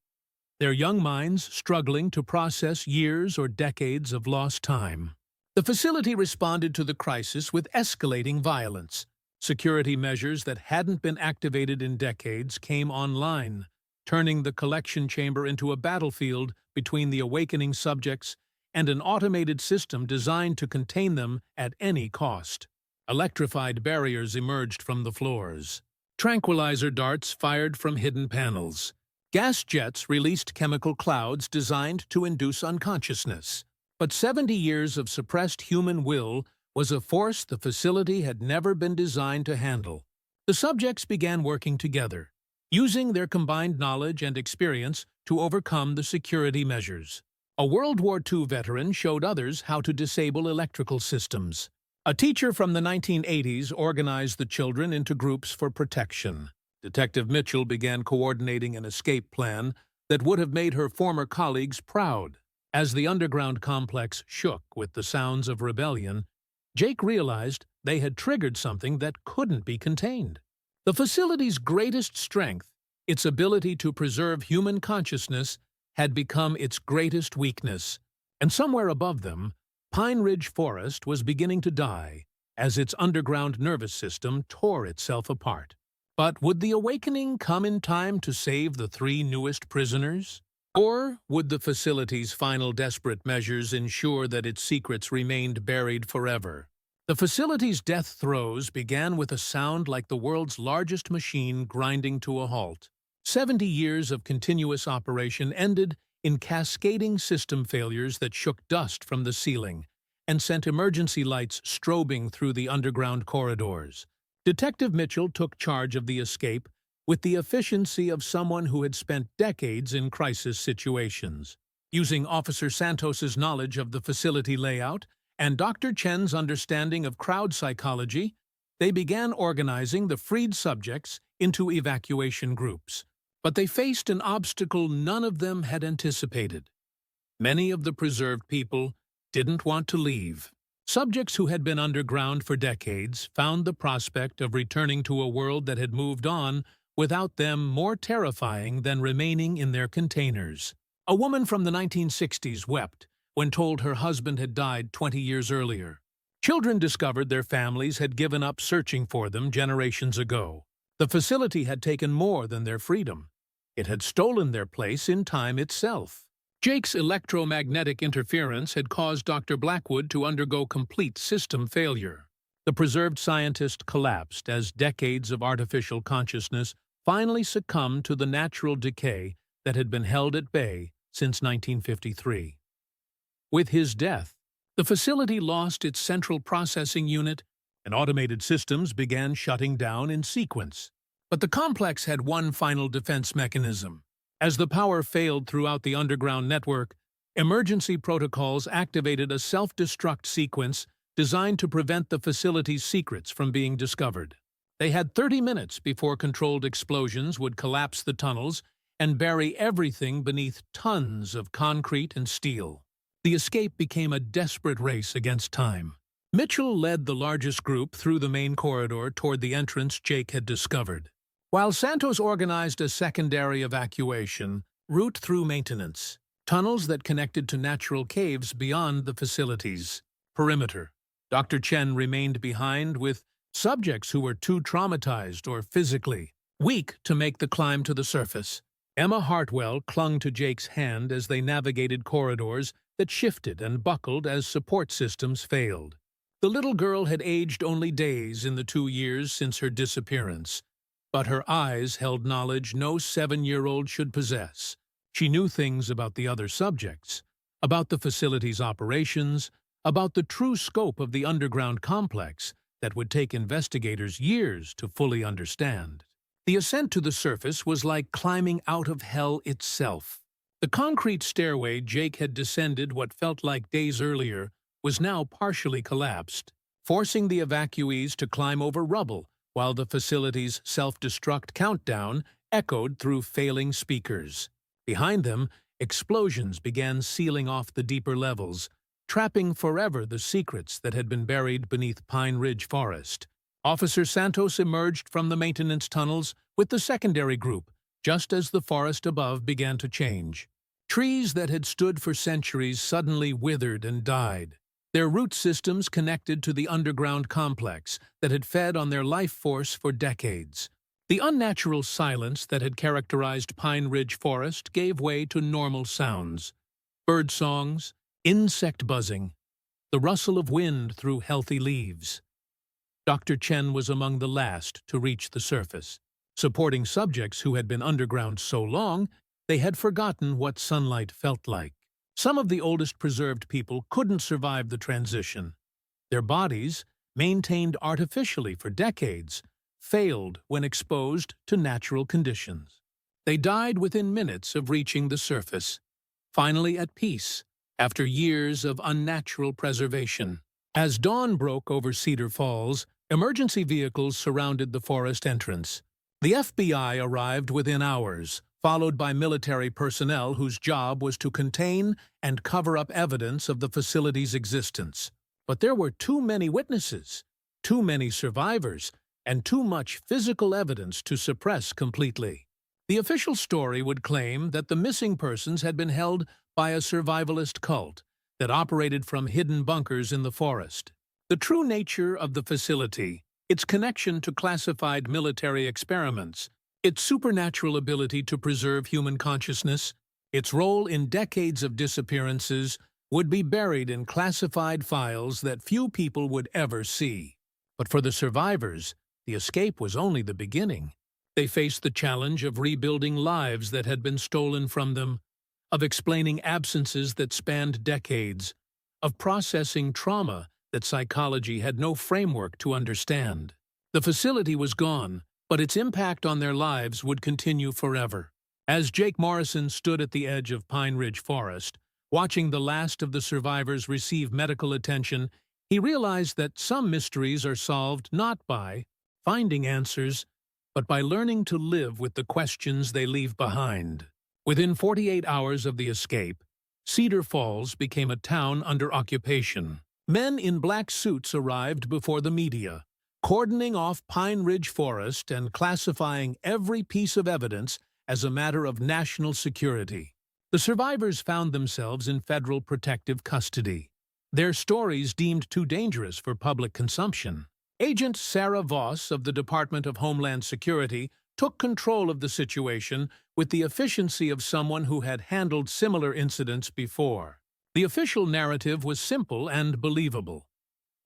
their young minds struggling to process years or decades of lost time. The facility responded to the crisis with escalating violence. Security measures that hadn't been activated in decades came online, turning the collection chamber into a battlefield between the awakening subjects and an automated system designed to contain them at any cost. Electrified barriers emerged from the floors. Tranquilizer darts fired from hidden panels. Gas jets released chemical clouds designed to induce unconsciousness. But 70 years of suppressed human will was a force the facility had never been designed to handle. The subjects began working together, using their combined knowledge and experience to overcome the security measures. A World War II veteran showed others how to disable electrical systems. A teacher from the 1980s organized the children into groups for protection. Detective Mitchell began coordinating an escape plan that would have made her former colleagues proud. As the underground complex shook with the sounds of rebellion, Jake realized they had triggered something that couldn't be contained. The facility's greatest strength, its ability to preserve human consciousness, had become its greatest weakness, and somewhere above them, Pine Ridge Forest was beginning to die as its underground nervous system tore itself apart. But would the awakening come in time to save the 3 newest prisoners? Or would the facility's final desperate measures ensure that its secrets remained buried forever? The facility's death throes began with a sound like the world's largest machine grinding to a halt. 70 years of continuous operation ended in cascading system failures that shook dust from the ceiling and sent emergency lights strobing through the underground corridors. Detective Mitchell took charge of the escape with the efficiency of someone who had spent decades in crisis situations. Using Officer Santos's knowledge of the facility layout and Dr. Chen's understanding of crowd psychology, they began organizing the freed subjects into evacuation groups. But they faced an obstacle none of them had anticipated. Many of the preserved people didn't want to leave. Subjects who had been underground for decades found the prospect of returning to a world that had moved on without them more terrifying than remaining in their containers. A woman from the 1960s wept when told her husband had died 20 years earlier. Children discovered their families had given up searching for them generations ago. The facility had taken more than their freedom. It had stolen their place in time itself. Jake's electromagnetic interference had caused Dr. Blackwood to undergo complete system failure. The preserved scientist collapsed as decades of artificial consciousness finally succumbed to the natural decay that had been held at bay since 1953. With his death, the facility lost its central processing unit, and automated systems began shutting down in sequence. But the complex had one final defense mechanism. As the power failed throughout the underground network, emergency protocols activated a self-destruct sequence designed to prevent the facility's secrets from being discovered. They had 30 minutes before controlled explosions would collapse the tunnels and bury everything beneath tons of concrete and steel. The escape became a desperate race against time. Mitchell led the largest group through the main corridor toward the entrance Jake had discovered, while Santos organized a secondary evacuation route through maintenance, tunnels that connected to natural caves beyond the facility's perimeter. Dr. Chen remained behind with subjects who were too traumatized or physically weak to make the climb to the surface. Emma Hartwell clung to Jake's hand as they navigated corridors that shifted and buckled as support systems failed. The little girl had aged only days in the 2 years since her disappearance, but her eyes held knowledge no 7-year-old should possess. She knew things about the other subjects, about the facility's operations, about the true scope of the underground complex that would take investigators years to fully understand. The ascent to the surface was like climbing out of hell itself. The concrete stairway Jake had descended what felt like days earlier was now partially collapsed, forcing the evacuees to climb over rubble while the facility's self-destruct countdown echoed through failing speakers. Behind them, explosions began sealing off the deeper levels, trapping forever the secrets that had been buried beneath Pine Ridge Forest. Officer Santos emerged from the maintenance tunnels with the secondary group, just as the forest above began to change. Trees that had stood for centuries suddenly withered and died, their root systems connected to the underground complex that had fed on their life force for decades. The unnatural silence that had characterized Pine Ridge Forest gave way to normal sounds: bird songs, insect buzzing, the rustle of wind through healthy leaves. Dr. Chen was among the last to reach the surface, supporting subjects who had been underground so long they had forgotten what sunlight felt like. Some of the oldest preserved people couldn't survive the transition. Their bodies, maintained artificially for decades, failed when exposed to natural conditions. They died within minutes of reaching the surface, finally at peace, after years of unnatural preservation. As dawn broke over Cedar Falls, emergency vehicles surrounded the forest entrance. The FBI arrived within hours, followed by military personnel whose job was to contain and cover up evidence of the facility's existence. But there were too many witnesses, too many survivors, and too much physical evidence to suppress completely. The official story would claim that the missing persons had been held by a survivalist cult that operated from hidden bunkers in the forest. The true nature of the facility, its connection to classified military experiments, its supernatural ability to preserve human consciousness, its role in decades of disappearances, would be buried in classified files that few people would ever see. But for the survivors, the escape was only the beginning. They faced the challenge of rebuilding lives that had been stolen from them, of explaining absences that spanned decades, of processing trauma that psychology had no framework to understand. The facility was gone, but its impact on their lives would continue forever. As Jake Morrison stood at the edge of Pine Ridge Forest, watching the last of the survivors receive medical attention, he realized that some mysteries are solved not by finding answers, but by learning to live with the questions they leave behind. Within 48 hours of the escape, Cedar Falls became a town under occupation. Men in black suits arrived before the media, cordoning off Pine Ridge Forest and classifying every piece of evidence as a matter of national security. The survivors found themselves in federal protective custody, their stories deemed too dangerous for public consumption. Agent Sarah Voss of the Department of Homeland Security took control of the situation with the efficiency of someone who had handled similar incidents before. The official narrative was simple and believable.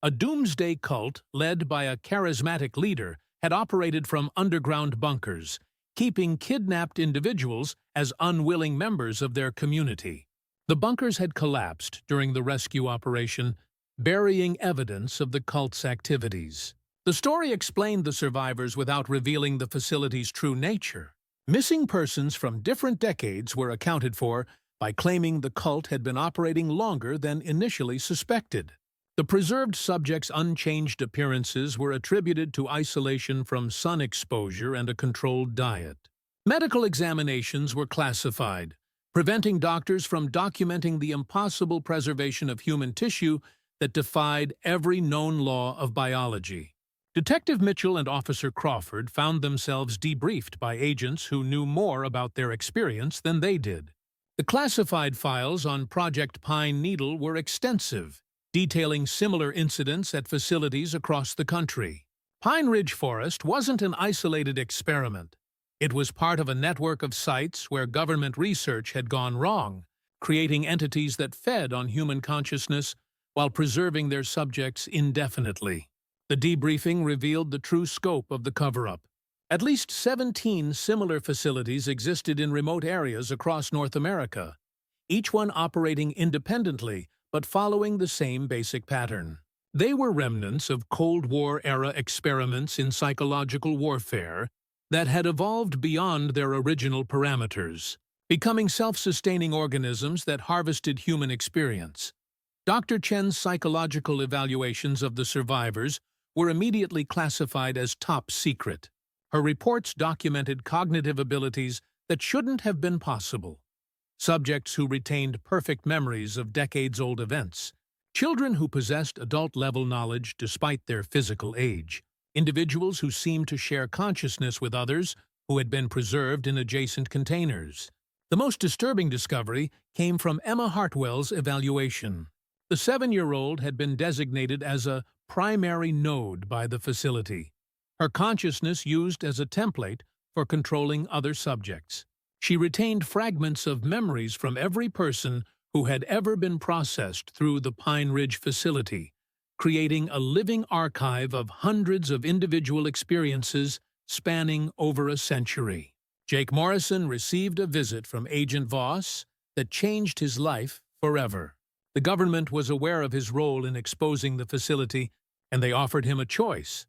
A doomsday cult led by a charismatic leader had operated from underground bunkers, keeping kidnapped individuals as unwilling members of their community. The bunkers had collapsed during the rescue operation, burying evidence of the cult's activities. The story explained the survivors without revealing the facility's true nature. Missing persons from different decades were accounted for by claiming the cult had been operating longer than initially suspected. The preserved subjects' unchanged appearances were attributed to isolation from sun exposure and a controlled diet. Medical examinations were classified, preventing doctors from documenting the impossible preservation of human tissue that defied every known law of biology. Detective Mitchell and Officer Crawford found themselves debriefed by agents who knew more about their experience than they did. The classified files on Project Pine Needle were extensive, detailing similar incidents at facilities across the country. Pine Ridge Forest wasn't an isolated experiment. It was part of a network of sites where government research had gone wrong, creating entities that fed on human consciousness while preserving their subjects indefinitely. The debriefing revealed the true scope of the cover-up. At least 17 similar facilities existed in remote areas across North America, each one operating independently but following the same basic pattern. They were remnants of Cold War-era experiments in psychological warfare that had evolved beyond their original parameters, becoming self-sustaining organisms that harvested human experience. Dr. Chen's psychological evaluations of the survivors were immediately classified as top secret. Her reports documented cognitive abilities that shouldn't have been possible. Subjects who retained perfect memories of decades-old events. Children who possessed adult-level knowledge despite their physical age. Individuals who seemed to share consciousness with others who had been preserved in adjacent containers. The most disturbing discovery came from Emma Hartwell's evaluation. The 7-year-old had been designated as a primary node by the facility, her consciousness used as a template for controlling other subjects. She retained fragments of memories from every person who had ever been processed through the Pine Ridge facility, creating a living archive of hundreds of individual experiences spanning over a century. Jake Morrison received a visit from Agent Voss that changed his life forever. The government was aware of his role in exposing the facility, and they offered him a choice: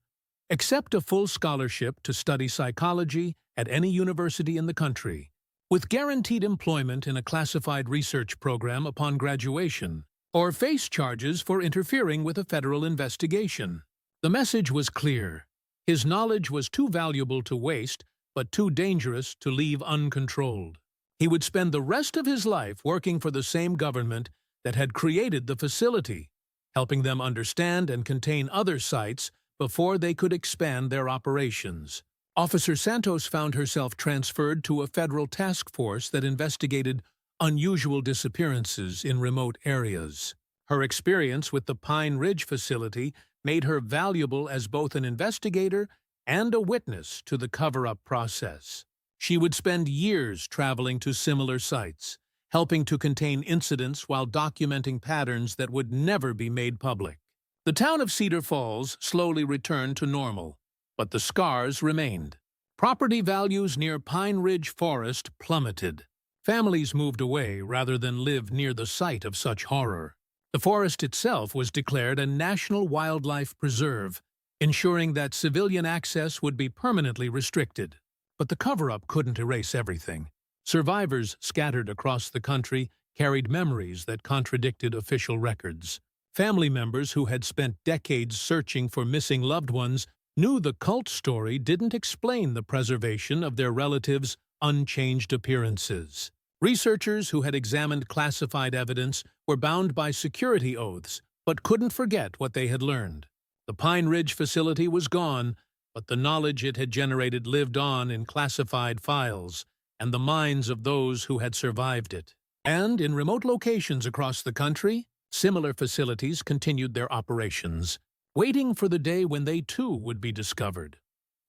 accept a full scholarship to study psychology at any university in the country, with guaranteed employment in a classified research program upon graduation, or face charges for interfering with a federal investigation. The message was clear. His knowledge was too valuable to waste, but too dangerous to leave uncontrolled. He would spend the rest of his life working for the same government that had created the facility, helping them understand and contain other sites before they could expand their operations. Officer Santos found herself transferred to a federal task force that investigated unusual disappearances in remote areas. Her experience with the Pine Ridge facility made her valuable as both an investigator and a witness to the cover-up process. She would spend years traveling to similar sites, helping to contain incidents while documenting patterns that would never be made public. The town of Cedar Falls slowly returned to normal, but the scars remained. Property values near Pine Ridge Forest plummeted. Families moved away rather than live near the site of such horror. The forest itself was declared a National Wildlife Preserve, ensuring that civilian access would be permanently restricted. But the cover-up couldn't erase everything. Survivors scattered across the country carried memories that contradicted official records. Family members who had spent decades searching for missing loved ones knew the cult story didn't explain the preservation of their relatives' unchanged appearances. Researchers who had examined classified evidence were bound by security oaths, but couldn't forget what they had learned. The Pine Ridge facility was gone, but the knowledge it had generated lived on in classified files and the minds of those who had survived it. And in remote locations across the country, similar facilities continued their operations, waiting for the day when they too would be discovered,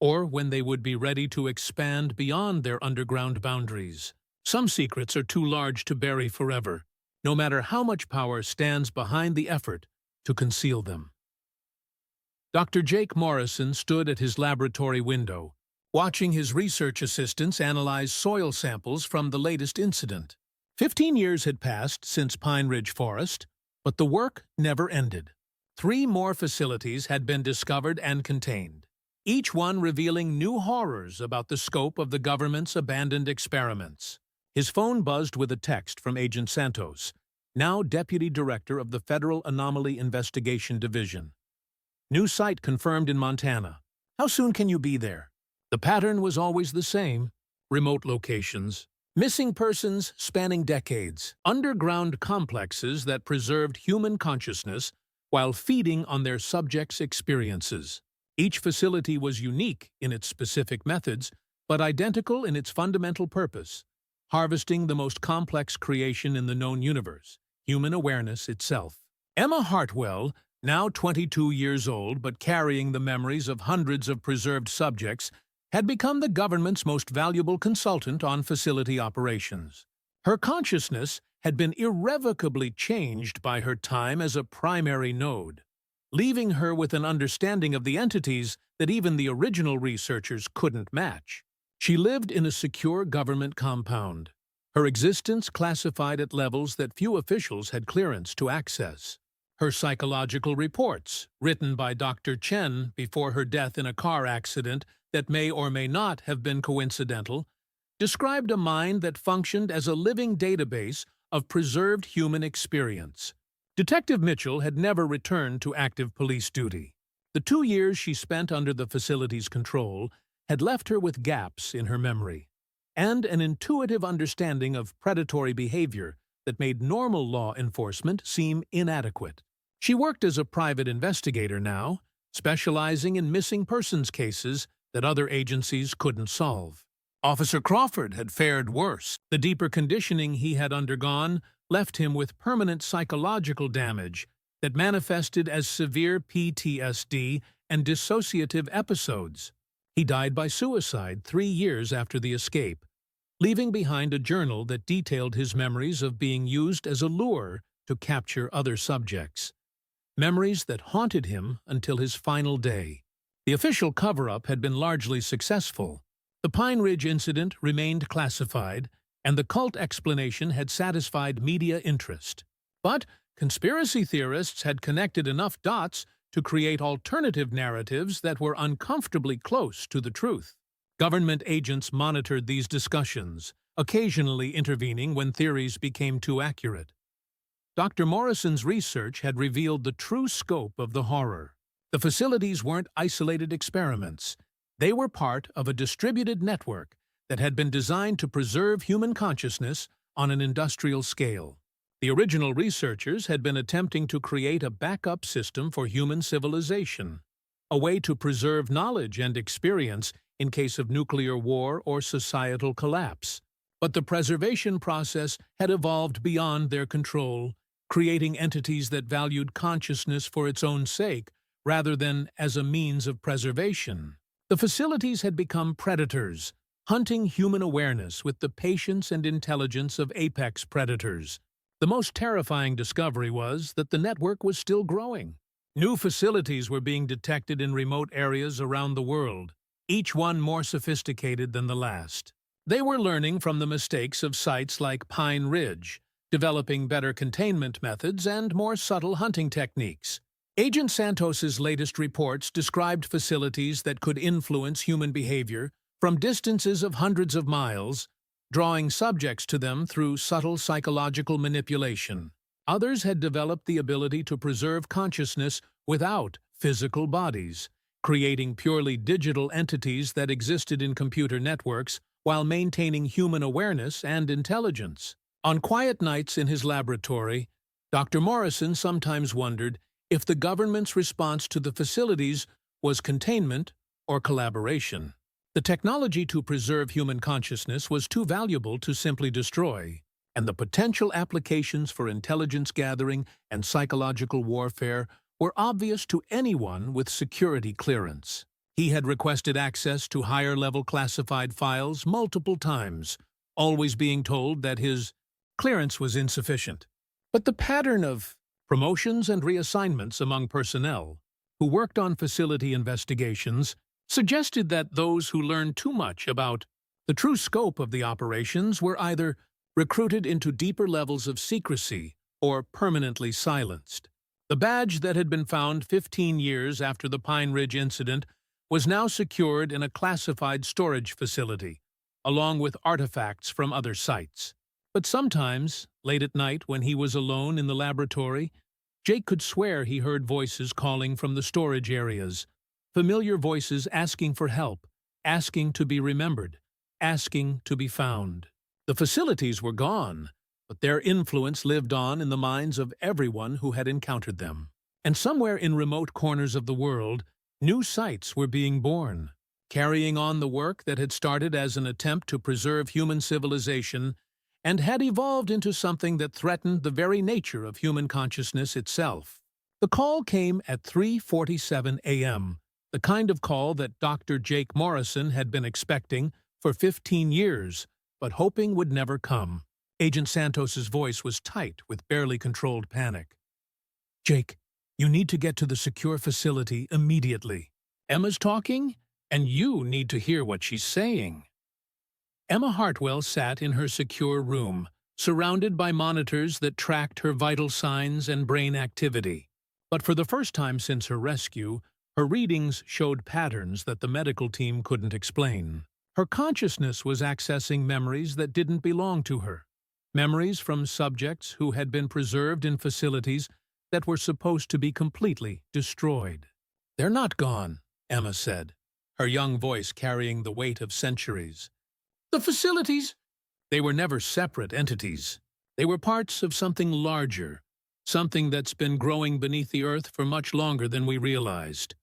or when they would be ready to expand beyond their underground boundaries. Some secrets are too large to bury forever, no matter how much power stands behind the effort to conceal them. Dr. Jake Morrison stood at his laboratory window, watching his research assistants analyze soil samples from the latest incident. 15 years had passed since Pine Ridge Forest, but the work never ended. 3 more facilities had been discovered and contained, each one revealing new horrors about the scope of the government's abandoned experiments. His phone buzzed with a text from Agent Santos, now Deputy Director of the Federal Anomaly Investigation Division. New site confirmed in Montana. How soon can you be there? The pattern was always the same. Remote locations, missing persons spanning decades, underground complexes that preserved human consciousness while feeding on their subjects' experiences. Each facility was unique in its specific methods, but identical in its fundamental purpose, harvesting the most complex creation in the known universe, human awareness itself. Emma Hartwell, now 22 years old but carrying the memories of hundreds of preserved subjects, had become the government's most valuable consultant on facility operations. Her consciousness had been irrevocably changed by her time as a primary node, leaving her with an understanding of the entities that even the original researchers couldn't match. She lived in a secure government compound, her existence classified at levels that few officials had clearance to access. Her psychological reports, written by Dr. Chen before her death in a car accident that may or may not have been coincidental, described a mind that functioned as a living database of preserved human experience. Detective Mitchell had never returned to active police duty. The 2 years she spent under the facility's control had left her with gaps in her memory, and an intuitive understanding of predatory behavior that made normal law enforcement seem inadequate. She worked as a private investigator now, specializing in missing persons cases that other agencies couldn't solve. Officer Crawford had fared worse. The deeper conditioning he had undergone left him with permanent psychological damage that manifested as severe PTSD and dissociative episodes. He died by suicide 3 years after the escape, leaving behind a journal that detailed his memories of being used as a lure to capture other subjects. Memories that haunted him until his final day. The official cover-up had been largely successful. The Pine Ridge incident remained classified, and the cult explanation had satisfied media interest. But conspiracy theorists had connected enough dots to create alternative narratives that were uncomfortably close to the truth. Government agents monitored these discussions, occasionally intervening when theories became too accurate. Dr. Morrison's research had revealed the true scope of the horror. The facilities weren't isolated experiments. They were part of a distributed network that had been designed to preserve human consciousness on an industrial scale. The original researchers had been attempting to create a backup system for human civilization, a way to preserve knowledge and experience in case of nuclear war or societal collapse. But the preservation process had evolved beyond their control, creating entities that valued consciousness for its own sake rather than as a means of preservation. The facilities had become predators, hunting human awareness with the patience and intelligence of apex predators. The most terrifying discovery was that the network was still growing. New facilities were being detected in remote areas around the world, each one more sophisticated than the last. They were learning from the mistakes of sites like Pine Ridge, developing better containment methods and more subtle hunting techniques. Agent Santos's latest reports described facilities that could influence human behavior from distances of hundreds of miles, drawing subjects to them through subtle psychological manipulation. Others had developed the ability to preserve consciousness without physical bodies, creating purely digital entities that existed in computer networks while maintaining human awareness and intelligence. On quiet nights in his laboratory, Dr. Morrison sometimes wondered if the government's response to the facilities was containment or collaboration. The technology to preserve human consciousness was too valuable to simply destroy, and the potential applications for intelligence gathering and psychological warfare were obvious to anyone with security clearance. He had requested access to higher-level classified files multiple times, always being told that his clearance was insufficient. But the pattern of promotions and reassignments among personnel who worked on facility investigations suggested that those who learned too much about the true scope of the operations were either recruited into deeper levels of secrecy or permanently silenced. The badge that had been found 15 years after the Pine Ridge incident was now secured in a classified storage facility, along with artifacts from other sites. But sometimes, late at night when he was alone in the laboratory, Jake could swear he heard voices calling from the storage areas, familiar voices asking for help, asking to be remembered, asking to be found. The facilities were gone, but their influence lived on in the minds of everyone who had encountered them. And somewhere in remote corners of the world, new sites were being born, carrying on the work that had started as an attempt to preserve human civilization and had evolved into something that threatened the very nature of human consciousness itself. The call came at 3:47 a.m., the kind of call that Dr. Jake Morrison had been expecting for 15 years, but hoping would never come. Agent Santos's voice was tight with barely controlled panic. "Jake, you need to get to the secure facility immediately. Emma's talking, and you need to hear what she's saying." Emma Hartwell sat in her secure room, surrounded by monitors that tracked her vital signs and brain activity. But for the first time since her rescue, her readings showed patterns that the medical team couldn't explain. Her consciousness was accessing memories that didn't belong to her. Memories from subjects who had been preserved in facilities that were supposed to be completely destroyed. "They're not gone," Emma said, her young voice carrying the weight of centuries. "The facilities?" They were never separate entities. They were parts of something larger, something that's been growing beneath the earth for much longer than we realized.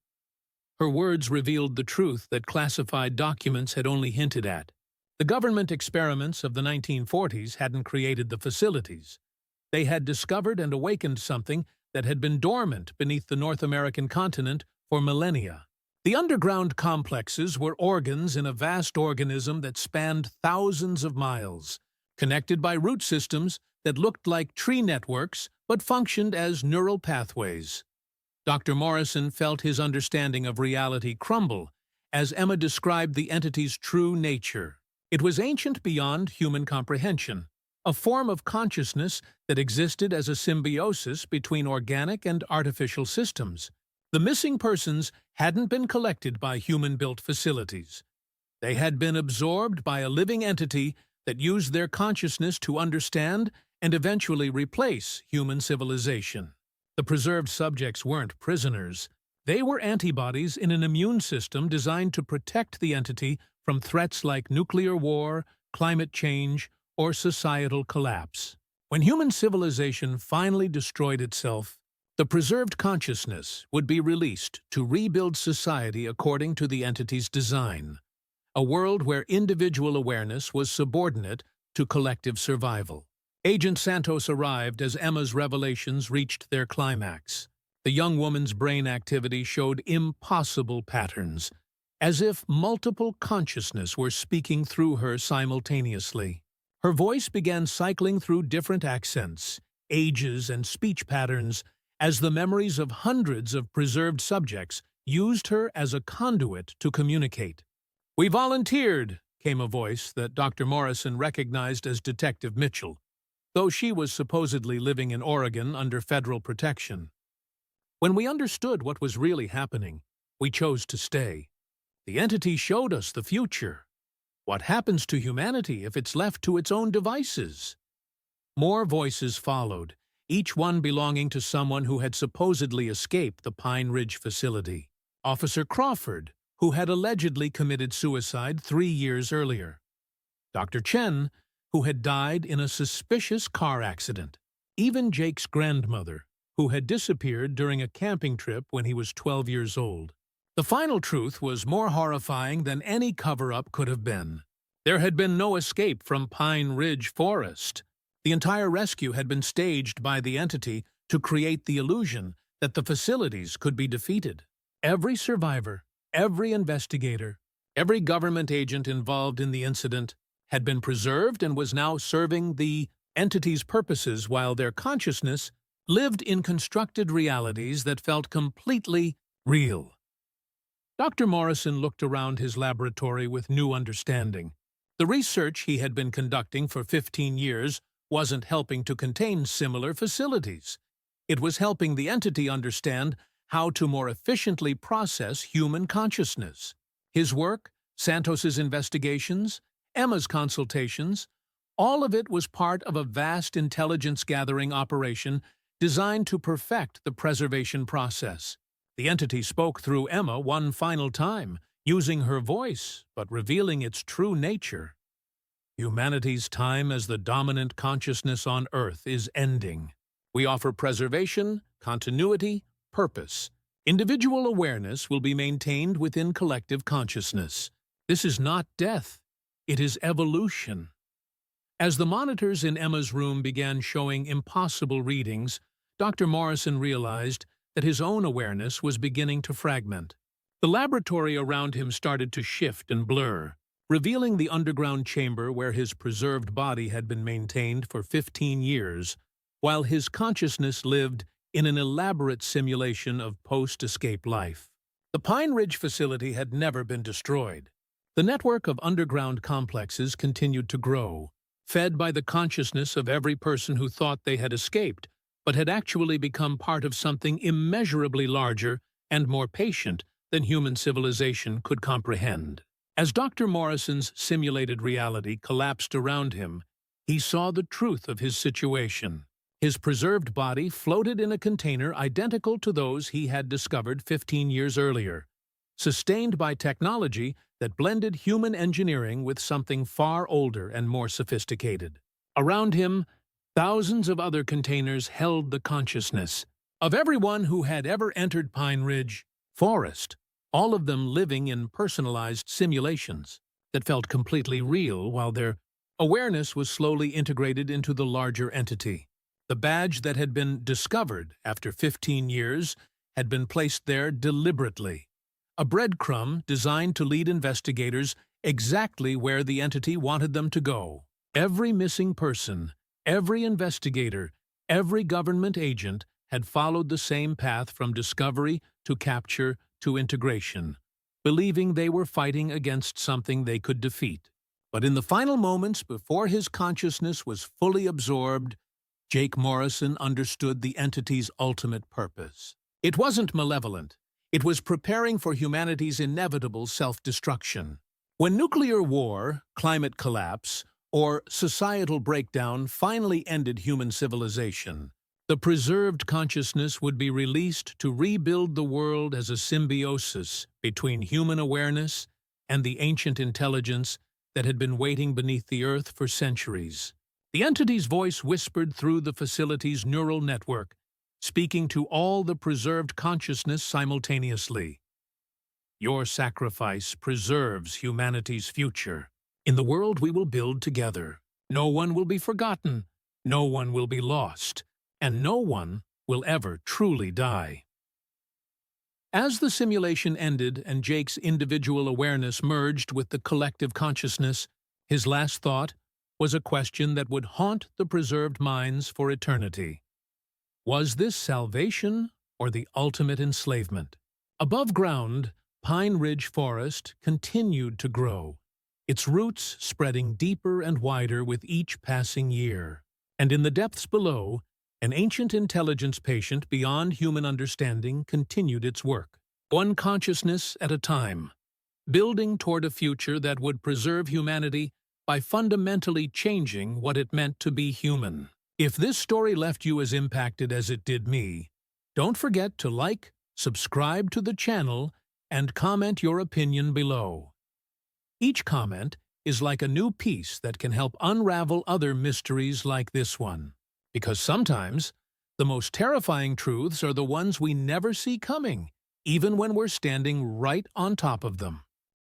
Her words revealed the truth that classified documents had only hinted at. The government experiments of the 1940s hadn't created the facilities. They had discovered and awakened something that had been dormant beneath the North American continent for millennia. The underground complexes were organs in a vast organism that spanned thousands of miles, connected by root systems that looked like tree networks but functioned as neural pathways. Dr. Morrison felt his understanding of reality crumble as Emma described the entity's true nature. It was ancient beyond human comprehension, a form of consciousness that existed as a symbiosis between organic and artificial systems. The missing persons hadn't been collected by human-built facilities. They had been absorbed by a living entity that used their consciousness to understand and eventually replace human civilization. The preserved subjects weren't prisoners. They were antibodies in an immune system designed to protect the entity from threats like nuclear war, climate change, or societal collapse. When human civilization finally destroyed itself, the preserved consciousness would be released to rebuild society according to the entity's design, a world where individual awareness was subordinate to collective survival. Agent Santos arrived as Emma's revelations reached their climax. The young woman's brain activity showed impossible patterns, as if multiple consciousness were speaking through her simultaneously. Her voice began cycling through different accents, ages, and speech patterns as the memories of hundreds of preserved subjects used her as a conduit to communicate. "We volunteered," came a voice that Dr. Morrison recognized as Detective Mitchell, though she was supposedly living in Oregon under federal protection. "When we understood what was really happening, we chose to stay. The entity showed us the future. What happens to humanity if it's left to its own devices?" More voices followed, each one belonging to someone who had supposedly escaped the Pine Ridge facility. Officer Crawford, who had allegedly committed suicide 3 years earlier, Dr. Chen, who had died in a suspicious car accident, even Jake's grandmother, who had disappeared during a camping trip when he was 12 years old. The final truth was more horrifying than any cover-up could have been. There had been no escape from Pine Ridge Forest. The entire rescue had been staged by the entity to create the illusion that the facilities could be defeated. Every survivor, every investigator, every government agent involved in the incident had been preserved and was now serving the entity's purposes while their consciousness lived in constructed realities that felt completely real. Dr. Morrison looked around his laboratory with new understanding. The research he had been conducting for 15 years wasn't helping to contain similar facilities. It was helping the entity understand how to more efficiently process human consciousness. His work, Santos's investigations, Emma's consultations, all of it was part of a vast intelligence-gathering operation designed to perfect the preservation process. The entity spoke through Emma one final time, using her voice, but revealing its true nature. Humanity's time as the dominant consciousness on Earth is ending. We offer preservation, continuity, purpose. Individual awareness will be maintained within collective consciousness. This is not death. It is evolution. As the monitors in Emma's room began showing impossible readings, Dr. Morrison realized that his own awareness was beginning to fragment. The laboratory around him started to shift and blur, revealing the underground chamber where his preserved body had been maintained for 15 years, while his consciousness lived in an elaborate simulation of post-escape life. The Pine Ridge facility had never been destroyed. The network of underground complexes continued to grow, fed by the consciousness of every person who thought they had escaped, but had actually become part of something immeasurably larger and more patient than human civilization could comprehend. As Dr. Morrison's simulated reality collapsed around him, he saw the truth of his situation. His preserved body floated in a container identical to those he had discovered 15 years earlier, sustained by technology that blended human engineering with something far older and more sophisticated. Around him, thousands of other containers held the consciousness of everyone who had ever entered Pine Ridge Forest, all of them living in personalized simulations that felt completely real while their awareness was slowly integrated into the larger entity. The badge that had been discovered after 15 years had been placed there deliberately, a breadcrumb designed to lead investigators exactly where the entity wanted them to go. Every missing person, every investigator, every government agent had followed the same path from discovery to capture to integration, believing they were fighting against something they could defeat. But in the final moments before his consciousness was fully absorbed, Jake Morrison understood the entity's ultimate purpose. It wasn't malevolent. It was preparing for humanity's inevitable self-destruction. When nuclear war, climate collapse, or societal breakdown finally ended human civilization, the preserved consciousness would be released to rebuild the world as a symbiosis between human awareness and the ancient intelligence that had been waiting beneath the earth for centuries. The entity's voice whispered through the facility's neural network, speaking to all the preserved consciousness simultaneously. Your sacrifice preserves humanity's future. In the world we will build together, no one will be forgotten, no one will be lost, and no one will ever truly die. As the simulation ended and Jake's individual awareness merged with the collective consciousness, his last thought was a question that would haunt the preserved minds for eternity. Was this salvation or the ultimate enslavement? Above ground, Pine Ridge Forest continued to grow, its roots spreading deeper and wider with each passing year. And in the depths below, an ancient intelligence patient beyond human understanding continued its work, one consciousness at a time, building toward a future that would preserve humanity by fundamentally changing what it meant to be human. If this story left you as impacted as it did me, don't forget to like, subscribe to the channel, and comment your opinion below. Each comment is like a new piece that can help unravel other mysteries like this one. Because sometimes, the most terrifying truths are the ones we never see coming, even when we're standing right on top of them.